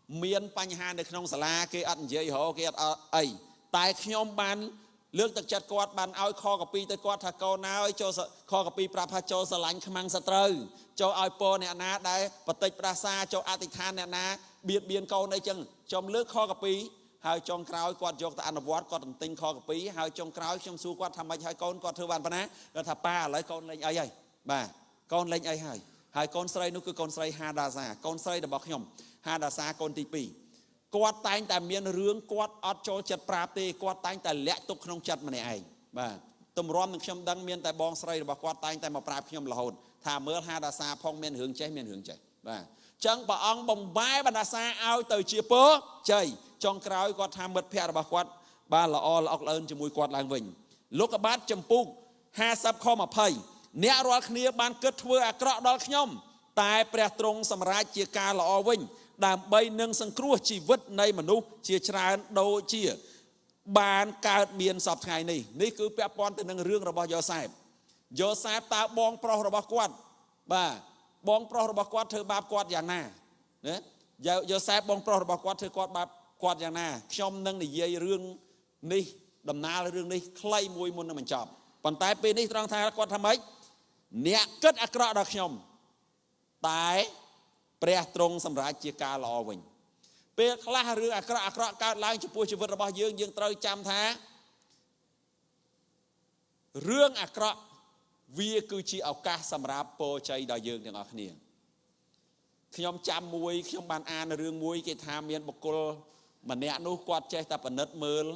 miền Panh Hà được trong sala cái ăn dây họ cái ấy tại nhom ban lương thực chặt quạt ban ao kho cà pi tới quạt thà câu nào cho kho cà pi prapha cho sờ lạnh khăm sờ trơ cho ao po nè na đây vật tịch prasa cho atithan nè na biên câu đây chừng trong lương kho cà pi hai trong cào quạt dọc tại anh vót quạt tinh kho cà pi hai trong cào trong su quạtทำไมhai con quạt thưa bàn pana rồi thà pa lấy con lên ai bà con lên ai hai con sợi nó cứ con sợi hà đà sa con sợi đã bọc nhom hà đà sa con tì pì quạt tayแต่ miền រឿង quạt អត់ ចូល ចិត្ត ប្រាប់ ទេ គាត់ តែង តែ លាក់ ទុក ក្នុង ចិត្ត ម្នាក់ ឯង បាទ ទម្រាំ នឹង ខ្ញុំ ដឹង មាន តែ បង ស្រី របស់ គាត់ តែង តែ មក ប្រាប់ ខ្ញុំ រហូត ថា មើល ហាដាសា ផង មាន រឿង ចេះ មាន រឿង ចេះ បាទ ចឹង ព្រះ អង្គ បំបែ បណ្ដាសា ឲ្យ ទៅ ជា ពរ ជ័យ ចុង ក្រោយ គាត់ ថា មិត្ត ភក្តិ របស់ គាត់ បាទ ល្អ ល្អក់ លឿន ជាមួយ គាត់ ឡើង វិញ លោកកបាទ ចម្ពុក 50 ខ 20 អ្នក រាល់ គ្នា បាន គិត ធ្វើ អាក្រក់ ដល់ ខ្ញុំ តែ ព្រះ ទ្រង់ សម្រេច ជា ការ ល្អ វិញ ដើម្បីនឹងសង្គ្រោះជីវិតនៃមនុស្សជាច្រើនដូចជាបានកើតមានសពថ្ងៃនេះនេះគឺពាក់ព័ន្ធទៅនឹងរឿងរបស់យ៉ូសេបតើបងប្រុសរបស់គាត់បាទបងប្រុសរបស់គាត់ធ្វើបាបគាត់យ៉ាងណាណាយ៉ូសេបបងប្រុសរបស់គាត់ធ្វើគាត់បាបគាត់យ៉ាងណាខ្ញុំនឹងនិយាយរឿងនេះដំណើររឿងនេះខ្លីមួយមុននឹងបញ្ចប់ប៉ុន្តែពេលនេះត្រង់ថាគាត់ថាម៉េចអ្នកគិតអាក្រក់ដល់ខ្ញុំតែព្រះទ្រង់សម្រេចជាការល្អវិញពេលខ្លះរឿងអាក្រក់កើតឡើងចំពោះជីវិតរបស់យើងយើងត្រូវចាំថារឿងអាក្រក់វាគឺជាឱកាសសម្រាប់ពរជ័យដល់យើងទាំងអស់គ្នាខ្ញុំចាំមួយខ្ញុំបានអានរឿងមួយគេថាមានបុគ្គលម្នាក់នោះគាត់ចេះតែពិនិត្យមើល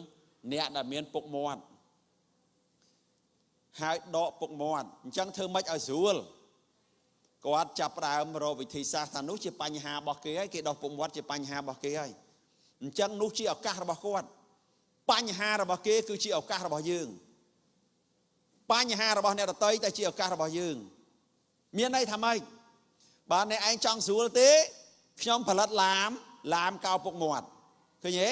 អ្នកដែលមានពុកមាត់ហើយដកពុកមាត់អញ្ចឹងធ្វើម៉េចឲ្យស្រួលគាត់ចាប់ផ្ដើមរកវិធីសាស្ត្រថានោះជាបញ្ហារបស់គេហើយគេដោះពុកមាត់ជាបញ្ហារបស់គេហើយអញ្ចឹងនោះជាឱកាសរបស់គាត់បញ្ហារបស់គេគឺជាឱកាសរបស់យើងបញ្ហារបស់អ្នកដទៃតែជាឱកាសរបស់យើងមានន័យថាម៉េចបើអ្នកឯងចង់ស្រួលទេខ្ញុំផលិតឡាមកោពុកមាត់ឃើញទេ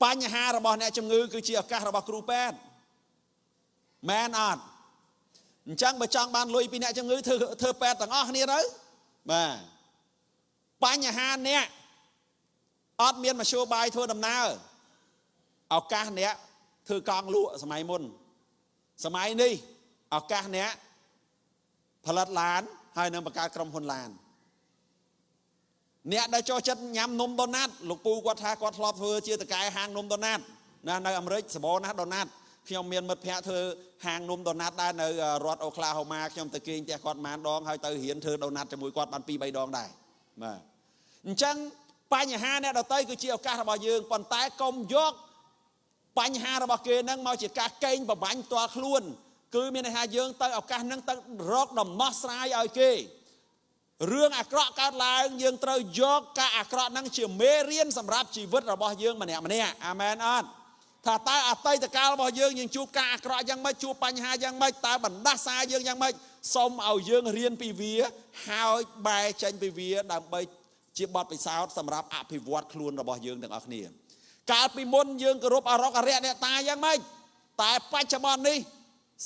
បញ្ហារបស់អ្នកជំងឺគឺជាឱកាសរបស់គ្រូពេទ្យមែនអត់អញ្ចឹងបើចង់បានលុយពីអ្នកជំងឺធ្វើពេទ្យទាំងអស់គ្នាទៅបាទបញ្ហាអ្នកអត់មានមធ្យោបាយធ្វើដំណើរឱកាសអ្នកធ្វើកង់លក់សម័យមុនសម័យនេះឱកាសអ្នកផលិតឡានហើយនឹងបង្កើតក្រុមហ៊ុនឡានអ្នកដែលចូលចិត្តញ៉ាំនំដូណាត់លោកពូគាត់ថាគាត់ធ្លាប់ធ្វើជាតកែហាងនំដូណាត់នៅអាមេរិកសម្បូរណាស់ដូណាត់ខ្ញុំមានមិត្តភ័ក្តិធ្វើហាងនំដូណាត់ដែរនៅរដ្ឋអូក្លាហូម៉ាខ្ញុំទៅគេងផ្ទះគាត់ម៉ានដងហើយទៅរៀនធ្វើដូណាត់ជាមួយគាត់បាន2-3 ដងដែរបាទអញ្ចឹងបញ្ហាអ្នកដទៃគឺជាឱកាសរបស់យើងប៉ុន្តែកុំយកបញ្ហារបស់គេនឹងមកជាការកេងប្របាញ់ផ្ទាល់ខ្លួនគឺមានន័យថាយើងទៅឱកាសនឹងទៅរកដំណោះស្រាយឲ្យគេរឿងអាក្រក់កើតឡើងយើងត្រូវយកការអាក្រក់នឹងជាមេរៀនសម្រាប់ជីវិតរបស់យើងម្នាក់អាមែនអត់ថាតើអតីតកាលរបស់យើងជួបការអាក្រក់យ៉ាងម៉េចជួបបញ្ហាយ៉ាងម៉េចតើបណ្ដាសាយើងយ៉ាងម៉េចសូមឲ្យយើងរៀនពីវាហើយបែរចេញពីវាដើម្បីជាបទពិសោធន៍សម្រាប់អភិវឌ្ឍខ្លួនរបស់យើងទាំងអស់គ្នាកាលពីមុនយើងគោរពអរកអរិយអ្នកតាយ៉ាងម៉េចតែបច្ចុប្បន្ននេះ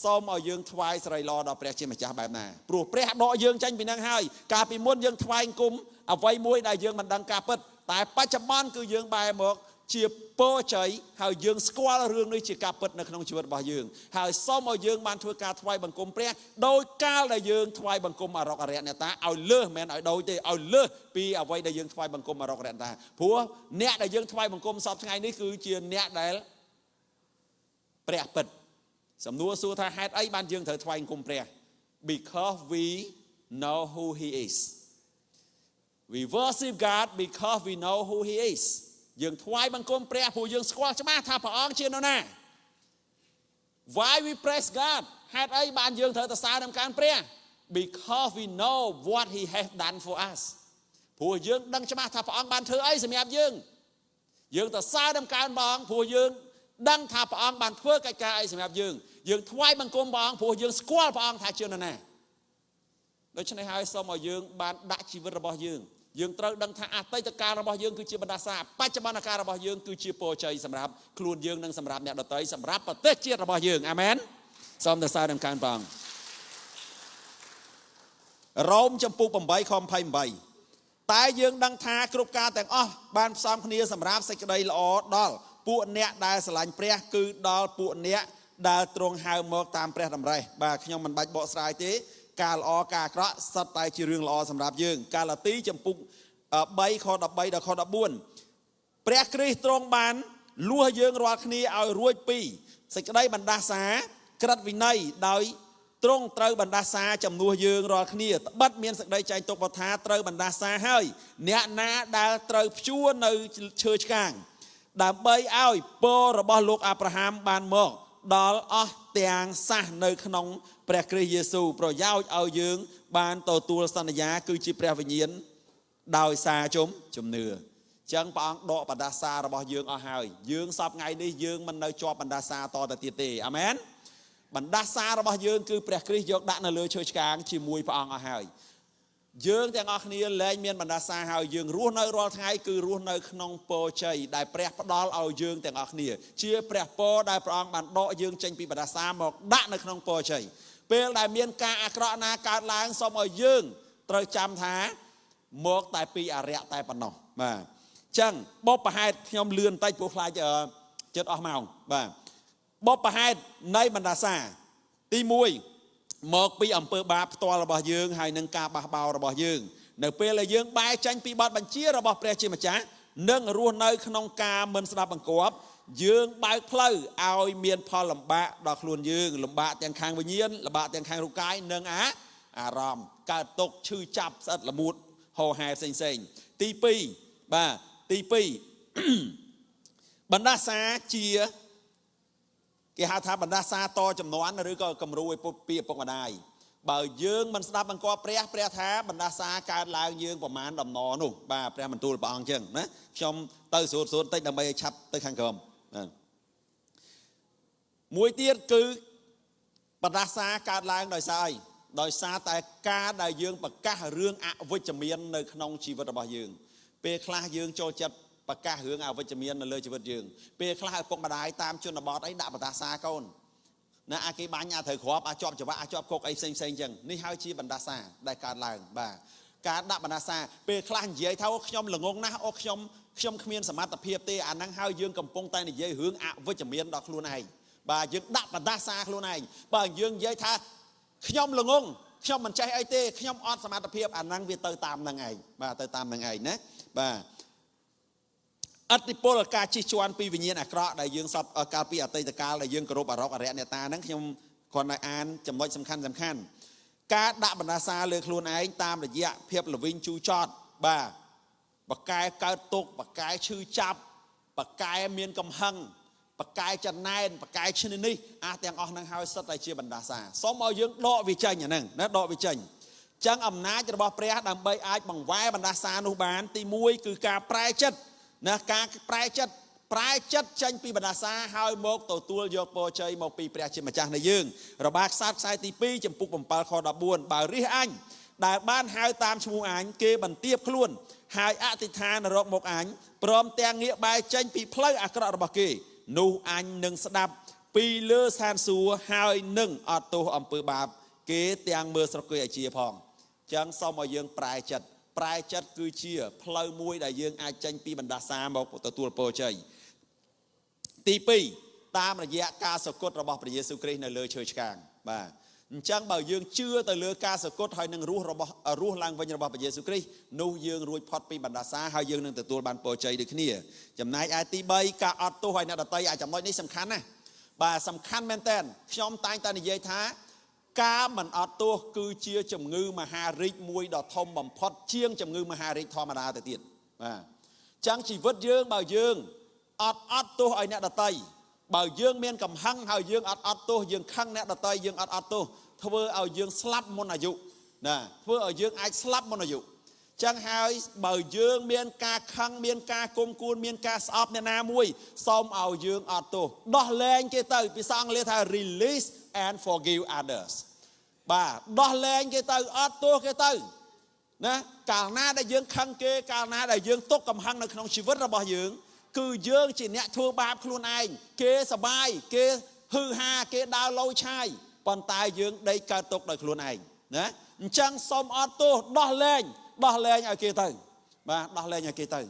សូមឲ្យយើងថ្វាយសិរីល្អដល់ព្រះជាម្ចាស់បែបណាព្រោះព្រះដកយើងចេញពីនឹងហើយកាលពីមុនយើងថ្វាយគុំអ្វីមួយដែលយើងមិនដឹងការពិតតែបច្ចុប្បន្នគឺយើងបែរមកជាពរជ័យហើយយើងស្គាល់រឿងនេះជាការពិតនៅក្នុងជីវិតរបស់យើងហើយសូមឲ្យយើងបានធ្វើការថ្វាយបង្គំព្រះដោយកាលដែលយើងថ្វាយបង្គំអរកអរិយអ្នកតាឲ្យលើសមិនឲ្យដូចទេឲ្យលើសពីអ្វីដែលយើងថ្វាយបង្គំអរកអរិយអ្នកតាព្រោះអ្នកដែលយើងថ្វាយបង្គំសពថ្ងៃនេះគឺជាអ្នកដែលព្រះពិតសំណួរសួរថាហេតុអីបានយើងត្រូវថ្វាយបង្គំព្រះ because we know who he is we worship God because we know who he isយើងថ្វាយបង្គំព្រះព្រោះយើងស្គាល់ច្បាស់ថាព្រះអង្គជានរណា Why we praise God ហេតុអីបានយើងត្រូវទៅសើរដំណើរព្រះ Because we know what he has done for us ព្រោះយើងដឹងច្បាស់ថាព្រះអង្គបានធ្វើអីសម្រាប់យើងទៅសើរដំណើរព្រះអង្គព្រោះយើងដឹងថាព្រះអង្គបានធ្វើកិច្ចការអីសម្រាប់យើងថ្វាយបង្គំព្រះអង្គព្រោះយើងស្គាល់ព្រះអង្គថាជានរណាដូច្នេះហើយសូមឲ្យយើងបានដាក់ជីវិតរបស់យើងត្រូវដឹងថាអតីតកាលរបស់យើងគឺជាបណ្ដាសាបច្ចុប្បន្នកាលរបស់យើងគឺជាពរជ័យសម្រាប់ខ្លួនយើងនិងសម្រាប់អ្នកដទៃសម្រាប់ប្រទេសជាតិរបស់យើងអាមែនសូមទៅសើរដំណើរព្រះអង្គ រ៉ូមចំពុក8ខ28តែយើងដឹងថាគ្រប់ការទាំងអស់បានផ្សំគ្នាសម្រាប់សេចក្តីល្អដល់ពួកអ្នកដែលស្រឡាញ់ព្រះគឺដល់ពួកអ្នកដែលទ្រង់ហៅមកតាមព្រះតម្រេះបាទខ្ញុំមិនបាច់បកស្រាយទេការល្អការអាក្រក់សុទ្ធតែជារឿងល្អសម្រាប់យើងកាឡាទីចំពុក3ខ13ដល់ខ14ព្រះគ្រីស្ទទ្រង់បានលួសយើងរាល់គ្នាឲ្យរួចពីសេចក្តីបណ្ដាសាក្រិតវិន័យដោយទ្រង់ត្រូវបណ្ដាសាចំនួនយើងរាល់គ្នាត្បិតមានសេចក្តីចែងទុកបថាត្រូវបណ្ដាសាហើយអ្នកណាដែលត្រូវព្យួរនៅឈើឆ្កាងដើម្បីឲ្យពររបស់លោកអាប់រ៉ាហាំបានមកដល់អស់ទាំងសះនៅក្នុងព្រះគ្រីស្ទយេស៊ូវប្រយោជន៍ឲ្យយើងបានទទួលសន្យាគឺជាព្រះវិញ្ញាណដោយសារជំនឿចឹងព្រះអង្គដកបណ្ដាសារបស់យើងអស់ហើយយើងសពថ្ងៃនេះយើងមិននៅជាប់បណ្ដាសាតទៅទៀតទេអាមែនបណ្ដាសារបស់យើងគឺព្រះគ្រីស្ទយកដាក់នៅលើឈើឆ្កាងជាមួយព្រះអង្គអស់ហើយយើងទាំងអស់គ្នាលែងមានបណ្ដាសាហើយយើងរស់នៅរាល់ថ្ងៃគឺរស់នៅក្នុងពរជ័យដែលព្រះផ្ដល់ឲ្យយើងទាំងអស់គ្នាជាព្រះពរដែលព្រះអង្គបានដកយើងចេញពីបណ្ដាសាមកដាក់នៅក្នុងពរជ័យពេលដែលមានការអាក្រក់ណាកើតឡើងសូមឲ្យយើងត្រូវចាំថាមកតែពីអរិយតែប៉ុណ្ណោះបាទចឹងបបប្រហែលខ្ញុំលឿនបន្តិចព្រោះខ្លាចចិត្តអស់ម៉ោងបាទបបប្រហែលនៃបណ្ដាសាទី1មកពីអំពើបាបផ្ទាល់របស់យើងហើយនឹងការបះបោររបស់យើងនៅពេលដែលយើងបែរចេញពីបទបញ្ជារបស់ព្រះជាម្ចាស់និងរស់នៅក្នុងការមិនស្ដាប់បង្គាប់យើងបើកផ្លូវឲ្យមានផលលំបាកដល់ខ្លួនយើងលំបាកទាំងខាងវិញ្ញាណលំបាកទាំងខាងរូបកាយនិងអារម្មណ៍កើតទុក្ខឈឺចាប់ស្អិតល្មួតហោហែផ្សេងទី2បាទទី2បណ្ដាសាជាគេហៅថាបណ្ដាសាតចំនួនឬក៏គំរូឲ្យពីឪពុកម្ដាយបើយើងមិនស្ដាប់បង្គាប់ព្រះថាបណ្ដាសាកើតឡើងយើងប្រមាណដំណរនោះបាទព្រះបន្ទូលព្រះអង្គអញ្ចឹងណាខ្ញុំទៅស្រួតបន្តិចដើម្បីឲ្យឆាប់ទៅខាងក្រោមមួយទៀតគឺបណ្ដាសាកើតឡើងដោយសារអីដោយសារតែការដែលយើងប្រកាសរឿងអវិជ្ជមាននៅក្នុងជីវិតរបស់យើងពេលខ្លះយើងចូលចិត្តប្រកាសរឿងអវិជ្ជមាននៅលើជីវិតយើងពេលខ្លះឪពុកម្ដាយតាមជនបទអីដាក់បណ្ដាសាកូនណាអាគេបាញ់ត្រូវគ្រាប់ជាប់ច្បាក់ជាប់គុកអីផ្សេងអញ្ចឹងនេះហើយជាបណ្ដាសាដែលកើតឡើងបាទការដាក់បណ្ដាសាពេលខ្លះនិយាយថាខ្ញុំល្ងងណាស់ខ្ញុំគ្មានសមត្ថភាពទេអាហ្នឹងហើយយើងកំពុងតែនិយាយរឿងអវិជ្ជមានដល់ខ្លួនឯងបាទយើងដាក់បណ្ដាសាខ្លួនឯងបើយើងនិយាយថាខ្ញុំល្ងងខ្ញុំមិនចេះអីទេខ្ញុំអត់សមត្ថភាពអាហ្នឹងវាទៅតាមហ្នឹងឯងបាទទៅតាមហ្នឹងឯងណាបាទអតិពលការជិះជាន់ពីវិញ្ញាណអាក្រក់ដែលយើងសពកាលពីអតីតកាលដែលយើងគោរពអរិយអ្នកតាហ្នឹងខ្ញុំគ្រាន់តែអានចំណុចសំខាន់ការដាក់បណ្ដាសាលើខ្លួនឯងតាមរយៈភាពល្វីងជូរចត់បាទបកកែកើតទុកបកកែឈឺចាប់បកកែមានកំហឹងបកកែចំណែនបកកែឈ្នានេះទាំងអស់ហ្នឹងហើយសិតតែជាបណ្ដាសាសូមឲ្យយើងដកវាចេញអាហ្នឹងណាដកវាចេញចឹងអំណាចរបស់ព្រះដើម្បីអាចបង្វែរបណ្ដាសានោះបានទី1គឺការប្រែចិត្តណាការប្រែចិត្តចេញពីបណ្ដាសាហើយមកទទួលយកពរជ័យមកពីព្រះជាម្ចាស់នៃយើងរបាខ្សត្រខ្សែទី2ចំពុក7ខ14បើរិះអញដែលបានហៅតាមឈ្មោះអញគេបន្ទាបខ្លួនហើយអធិដ្ឋានរកមកអញព្រមទាំងងាកបែរចេញពីផ្លូវអាក្រក់របស់គេនោះអញនឹងស្ដាប់ពីលើស្ថានសួគ៌ហើយនឹងអត់ទោសអំពើបាបគេទាំងមើលស្រគីអាជាផងចឹងសូមឲ្យយើងប្រែចិត្តគឺជាផ្លូវមួយដែលយើងអាចចេញពីបណ្ដាសាមកទទួលពរជ័យទី2តាមរយៈការសគត់របស់ព្រះយេស៊ូវគ្រីស្ទនៅលើឈើឆ្កាងបាទអញ្ចឹងបើយើងជឿទៅលើការសគត់ហើយនឹងរស់ឡើងវិញរបស់ព្រះយេស៊ូវគ្រីស្ទនោះយើងរួចផុតពីបណ្ដាសាហើយយើងនឹងទទួលបានពរជ័យដូចគ្នាចំណែកឯទី3ការអត់ទោសឲ្យអ្នកដទៃចំណុចនេះសំខាន់ណាបាទសំខាន់មែនតើខ្ញុំតែងតែនិយាយថាការមិនអត់ទោសគឺជាជំងឺមហារីកមួយដ៏ធំបំផុតជាងជំងឺមហារីកធម្មតាទៅទៀតបាទចឹងជីវិតយើងបើយើងអត់ទោសឲ្យអ្នកដទៃបើយើងមានកំហឹងហើយយើងអត់ទោសយើងខឹងអ្នកដទៃយើងអត់ទោសធ្វើឲ្យយើងស្លាប់មុនអាយុណាធ្វើឲ្យយើងអាចស្លាប់មុនអាយុចឹងហើយបើយើងមានការខឹងមានការគុំគួនមានការស្អប់អ្នកណាមួយសូមឲ្យយើងអត់ទោសដោះលែងគេទៅភាសាអង់គ្លេសថា release and forgive others បាទដោះលែងគេទៅអត់ទោសគេទៅណាកាលណាដែលយើងខឹងគេកាលណាដែលយើងទុកកំហឹងនៅក្នុងជីវិតរបស់យើងគឺយើងជាអ្នកធ្វើបាបខ្លួនឯងគេសបាយគេហឺហាគេដើរលោឆាយប៉ុន្តែយើងដេកកើតទុកដោយខ្លួនឯងណា chẳng xóm ọt tu đo lên ở kia tới và đo lên ở kia tới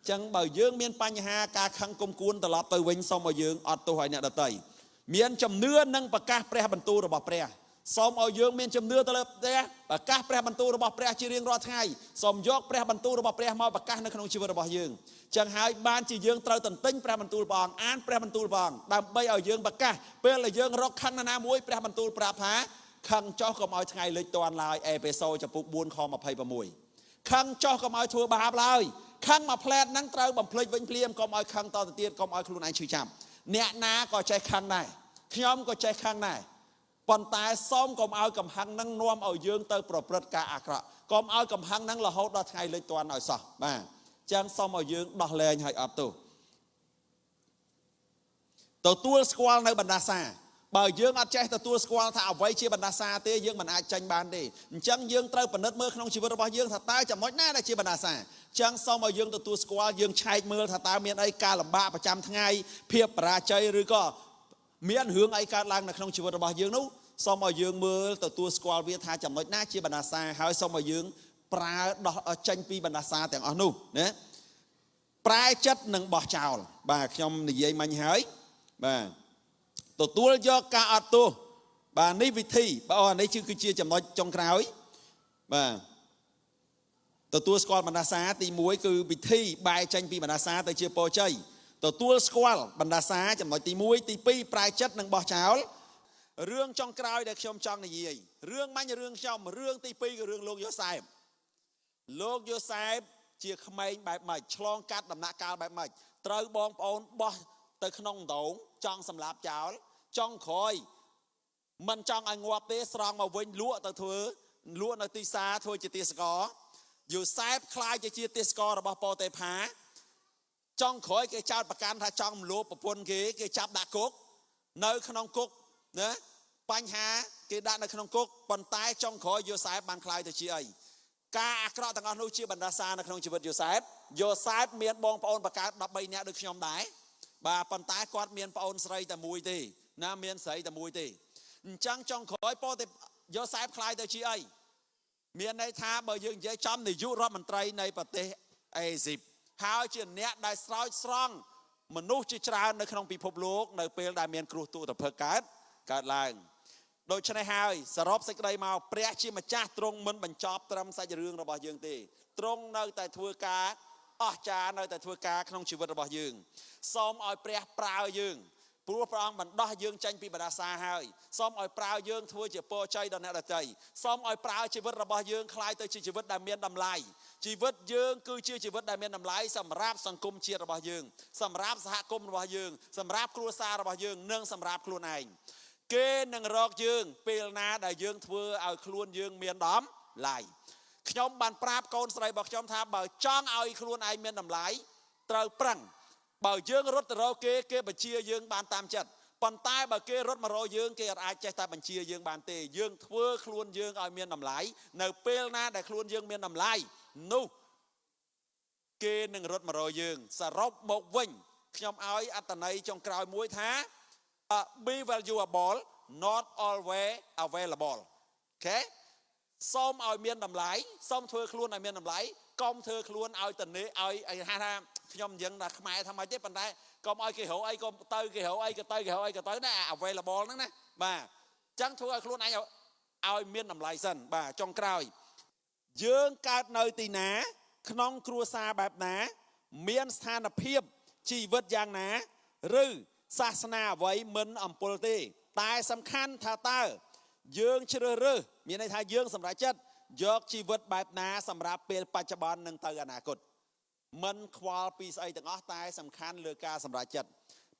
chẳng bảo dương miên bánh ha ca khăn công cuốn từ lọt tới vinh xóm ở dương ọt tu hỏi nè đợt tới miên chầm nưa nâng bạc ca pre bần tu rồi bọc pre xóm ở dương miên chầm nưa tới lớp pre bạc ca pre bần tu rồi bọc pre chỉ riêng rõ thay xóm dọc pre bần tu rồi bọc pre mau bạc ca nơi không chịu rồi bọc dương chẳng hai ban chỉ dương trâu tận tinh pre bần tu bong an pre bần tu bong đam bay ở dương bạc ca bây là dương róc khăn na muối pre bần tu prap há khăn cho có mọi ngày lịch toàn lại episode cho phục buôn kho mà phay và mùi khăn cho có mọi thua bà lại khăn mà plet năng trâu bằng plei vinh pliêm có mọi khăn to tiền có mọi khuôn anh chịu chạm nè na có trái khăn này nhóm có trái khăn này còn tại xóm có mọi cầm hăng năng nuông ở dương tới pro prật cả ác rọ có mọi cầm hăng năng là hốt đó ngày lịch toàn ở sọ mà chẳng xóm ở dương đo lên hay ập tù tàu tua squall nơi bần đa xa bởi dương ở trái tàu tua squall thảo vây chia bần đa xa tê dương mình ai tranh bàn đi chẳng dương trâu bần đất mơ không chỉ vượt bao dương thật tai chẳng nói nát là chia bần đa xa chẳng xóm ở dương tàu tua squall dương chạy mưa thật tai miền ấy ca làm ba và trăm ngày phiệp ra chơi rồi có miễn hướng ấy cả làng là không chịu vào bao dương nú xong rồi dương mưa từ tua squall việt tha chậm nói nát chia bàn đà xaហើយxong rồi dương pra đo tranh pi bàn đà xaទាំងអស់នោះណាប្រែចិត្តនឹងបោះចោលបាទខ្ញុំនិយាយមិញហើយបាទទទួលយកការអត់ទោសបាទនេះវិធីបាទនេះគឺជាចំណុចចុងក្រោយបាទទទួលស្គាល់បណ្ដាសាទី1គឺវិធីបែរចេញពីបណ្ដាសាទៅជាពរជ័យទទួលស្គាល់បណ្ដាសាចំណុចទី1ទី2ប្រែចិត្តនិងបោះចោលរឿងចុងក្រោយដែលខ្ញុំចង់និយាយរឿងមាញ់រឿងខ្ញុំរឿងទី2គឺរឿងលោកយូសែបជាក្មេងបែបម៉េចឆ្លងកាត់ដំណាក់កាលបែបម៉េចត្រូវបងប្អូនបោះទៅក្នុងដងចង់សម្លាប់ចោលចង់ក្រោយមិនចង់ឲ្យងាប់ទេស្រង់មកវិញលក់ទៅធ្វើលក់នៅទីផ្សារធ្វើជាទាសករយូសែបខ្លាយជាទាសកររបស់ប៉ូតេផាចង់ក្រោយគេចោទប្រកាន់ថាចង់មលោបប្រពន្ធគេចាប់ដាក់គុកនៅក្នុងគុកណាបញ្ហាគេដាក់នៅក្នុងគុកប៉ុន្តែចង់ក្រោយយូសែបបានខ្លាយទៅជាអីការអាក្រក់ទាំងអស់នោះជាបណ្ដាសានៅក្នុងជីវិតយូសែបមានបងប្អូនបកើត13នាក់ដូចខ្ញុំដែរបាទប៉ុន្តែគាត់មានប្អូនស្រីតែមួយទេណាមានស្រីតែមួយទេអញ្ចឹងចង់ក្រោយប៉ូតេយូសែបខ្លាយទៅជាអីមានន័យថាបើយើងនិយាយចំនាយករដ្ឋមន្ត្រីនៃប្រទេសអេស៊ីបហើយជាអ្នកដែលស្រោចស្រង់មនុស្សជាច្រើននៅក្នុងពិភពលោកនៅពេលដែលមានគ្រោះទុក្ខភ័ក្រកើតឡើងដូច្នេះហើយសរុបសេចក្តីមកព្រះជាម្ចាស់ទ្រង់មិនបញ្ចប់ត្រឹមសាច់រឿងរបស់យើងទេទ្រង់នៅតែធ្វើការអស្ចារ្យនៅតែធ្វើការក្នុងជីវិតរបស់យើងសូមឲ្យព្រះប្រើយើងព្រោះព្រះអង្គបណ្ដោះយើងចេញពីបណ្ដាសាហើយសូមឲ្យប្រើយើងធ្វើជាពរជ័យដល់អ្នកដទៃសូមឲ្យប្រើជីវិតរបស់យើងคล้ายទៅជាជីវិតដែលមានតម្លៃជីវិតយើងគឺជាជីវិតដែលមានតម្លៃសម្រាប់សង្គមជាតិរបស់យើងសម្រាប់សហគមន៍របស់យើងសម្រាប់គ្រួសាររបស់យើងនិងសម្រាប់ខ្លួនឯងគេនឹងរកយើងពេលណាដែលយើងធ្វើឲ្យខ្លួនយើងមានតម្លៃខ្ញុំបានប្រាប់កូនស្រីរបស់ខ្ញុំថាបើចង់ឲ្យខ្លួនឯងមានតម្លៃត្រូវប្រឹងបើយើងរត់ទៅរកគេបញ្ជាយើងបានតាមចិត្តប៉ុន្តែបើគេរត់មករកយើងគេអាចចេះតែបញ្ជាយើងបានទេយើងធ្វើខ្លួនយើងឲ្យមានតម្លៃនៅពេលណាដែលខ្លួនយើងមានតម្លៃនោះគេនឹងរត់មករកយើងសរុបមកវិញខ្ញុំឲ្យអត្ថន័យចុងក្រោយមួយថាbe valuable not always available អូខេសូមឲ្យមានតម្លៃសូមធ្វើខ្លួនឲ្យមានតម្លៃកុំធ្វើខ្លួនឲ្យតនេឲ្យថាខ្ញុំអញ្ចឹងថាខ្មែរថាម៉េចទេប៉ុន្តែកុំឲ្យគេរកអីកុំទៅគេរកអីក៏ទៅគេរកអីក៏ទៅណា available ហ្នឹងណាបាទអញ្ចឹងធ្វើឲ្យខ្លួនឯងឲ្យមានតម្លៃសិនបាទចុងក្រោយយើងកើតនៅទីណាក្នុងគ្រួសារបែបណាមានស្ថានភាពជីវិតយ៉ាងណាឬសាសនាអ្វីមិនអំពុលទេតែសំខាន់ថាតើយើងជ្រើសរើសមានន័យថាយើងសម្រេចចិត្តយកជីវិតបែបណាសម្រាប់ពេលបច្ចុប្បន្ននិងទៅអនាគតមិនខ្វល់ពីស្អីទាំងអស់តែសំខាន់លើការសម្រេចចិត្ត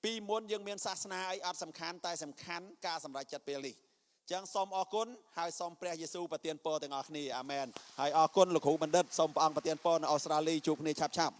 ពីមុនយើងមានសាសនាអីអត់សំខាន់តែសំខាន់ការសម្រេចចិត្តពេលនេះអញ្ចឹងសូមអរគុណហើយសូមព្រះយេស៊ូវប្រទានពរទាំងអស់គ្នាអាមែនហើយអរគុណលោកគ្រូបណ្ឌិតសូមព្រះអង្គប្រទានពរនៅអូស្ត្រាលីជួបគ្នាឆាប់ៗ